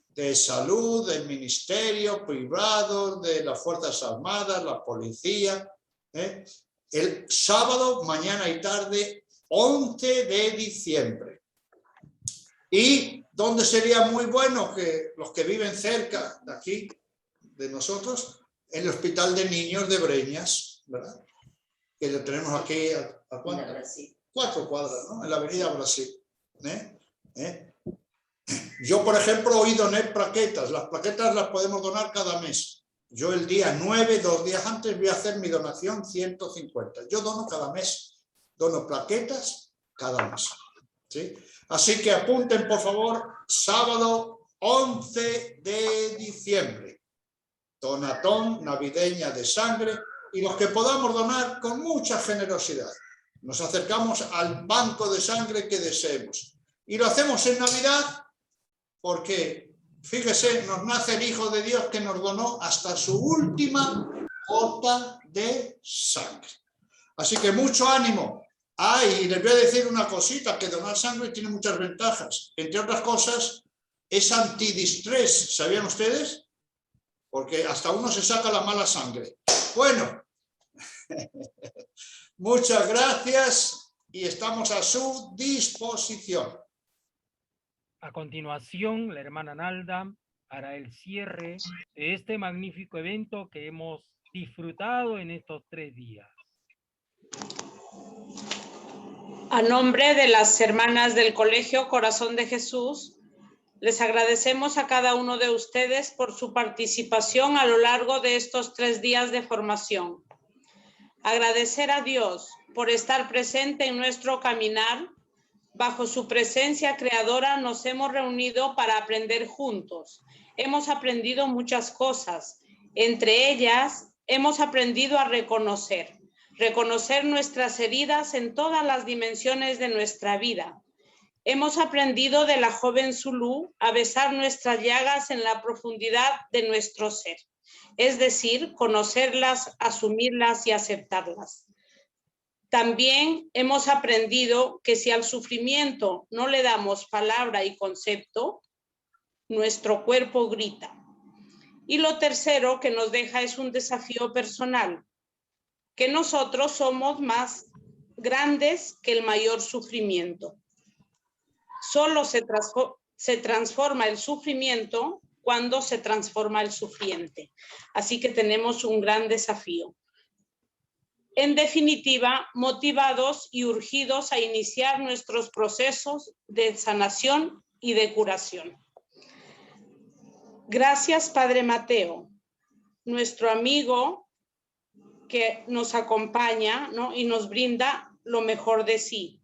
de salud, del ministerio, privado, de las Fuerzas Armadas, la policía. El sábado, mañana y tarde, 11 de diciembre. Y donde sería muy bueno que los que viven cerca de aquí, de nosotros, en el Hospital de Niños de Breñas, ¿verdad? Que lo tenemos aquí a 4 cuadras, ¿no? En la Avenida Brasil. Yo, por ejemplo, hoy doné plaquetas. Las plaquetas las podemos donar cada mes. Yo el día 9, 2 días antes, voy a hacer mi donación 150. Yo dono cada mes. Dono plaquetas cada mes. ¿Sí? Así que apunten, por favor, sábado 11 de diciembre. Donatón navideña de sangre, y los que podamos donar con mucha generosidad. Nos acercamos al banco de sangre que deseemos. Y lo hacemos en Navidad porque, fíjese, nos nace el Hijo de Dios que nos donó hasta su última gota de sangre. Así que mucho ánimo. Y les voy a decir una cosita, que donar sangre tiene muchas ventajas. Entre otras cosas, es antidistrés. ¿Sabían ustedes? Porque hasta uno se saca la mala sangre. Bueno, muchas gracias y estamos a su disposición. A continuación, la hermana Nalda hará el cierre de este magnífico evento que hemos disfrutado en estos 3 días. A nombre de las hermanas del Colegio Corazón de Jesús, les agradecemos a cada uno de ustedes por su participación a lo largo de estos 3 días de formación. Agradecer a Dios por estar presente en nuestro caminar. Bajo su presencia creadora nos hemos reunido para aprender juntos. Hemos aprendido muchas cosas. Entre ellas, hemos aprendido a reconocer nuestras heridas en todas las dimensiones de nuestra vida. Hemos aprendido de la joven Zulú a besar nuestras llagas en la profundidad de nuestro ser, es decir, conocerlas, asumirlas y aceptarlas. También hemos aprendido que si al sufrimiento no le damos palabra y concepto, nuestro cuerpo grita. Y lo tercero que nos deja es un desafío personal, que nosotros somos más grandes que el mayor sufrimiento. Solo se transforma el sufrimiento cuando se transforma el sufriente. Así que tenemos un gran desafío. En definitiva, motivados y urgidos a iniciar nuestros procesos de sanación y de curación. Gracias, Padre Mateo, nuestro amigo que nos acompaña, ¿no? Y nos brinda lo mejor de sí.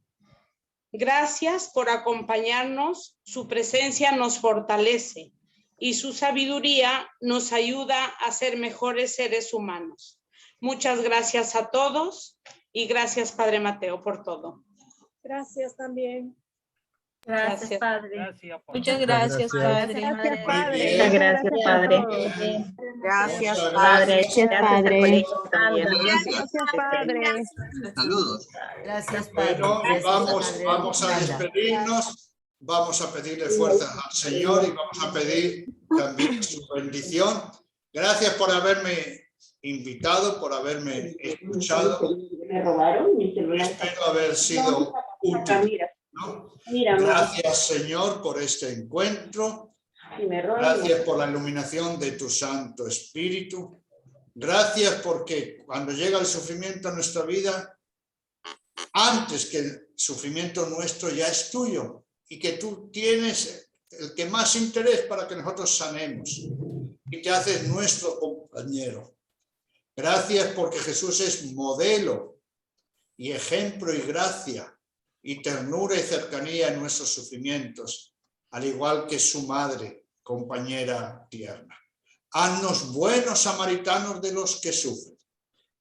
Gracias por acompañarnos, su presencia nos fortalece y su sabiduría nos ayuda a ser mejores seres humanos. Muchas gracias a todos y gracias, Padre Mateo, por todo. Gracias también. Gracias, Padre. Gracias, Muchas gracias, Padre. Gracias, Muy Padre. bien. Muchas gracias, Padre. Gracias, Muchas Padre. Gracias, Padre. Colegio también. Gracias, Padre. Saludos. Gracias, Padre. Bueno, Gracias, Padre. vamos a despedirnos, vamos a pedirle fuerza al Señor y vamos a pedir también su bendición. Gracias por haberme invitado, por haberme escuchado. Espero haber sido útil, ¿no? Gracias, Señor, por este encuentro. Gracias por la iluminación de tu Santo Espíritu. Gracias porque cuando llega el sufrimiento a nuestra vida, antes que el sufrimiento nuestro ya es tuyo y que tú tienes el que más interés para que nosotros sanemos y te haces nuestro compañero. Gracias porque Jesús es modelo y ejemplo y gracia y ternura y cercanía en nuestros sufrimientos, al igual que su madre, compañera tierna. Haznos buenos samaritanos de los que sufren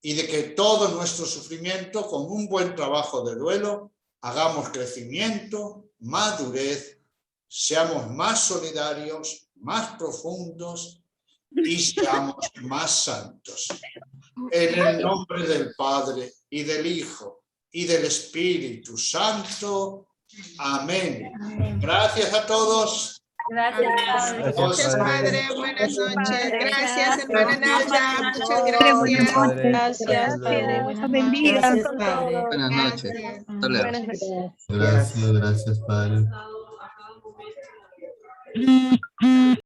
y de que todo nuestro sufrimiento, con un buen trabajo de duelo, hagamos crecimiento, madurez, seamos más solidarios, más profundos y seamos más santos. En el nombre del Padre y del Hijo y del Espíritu Santo. Amén. Gracias a todos. Gracias, Padre. Gracias, Padre. Buenas noches. Gracias, hermana Naya. Muchas Gracias, gracias. Gracias, Padre. Buenas noches. Gracias, Padre. Buenas noches. Hasta luego. Buenas noches. Gracias, gracias, Padre.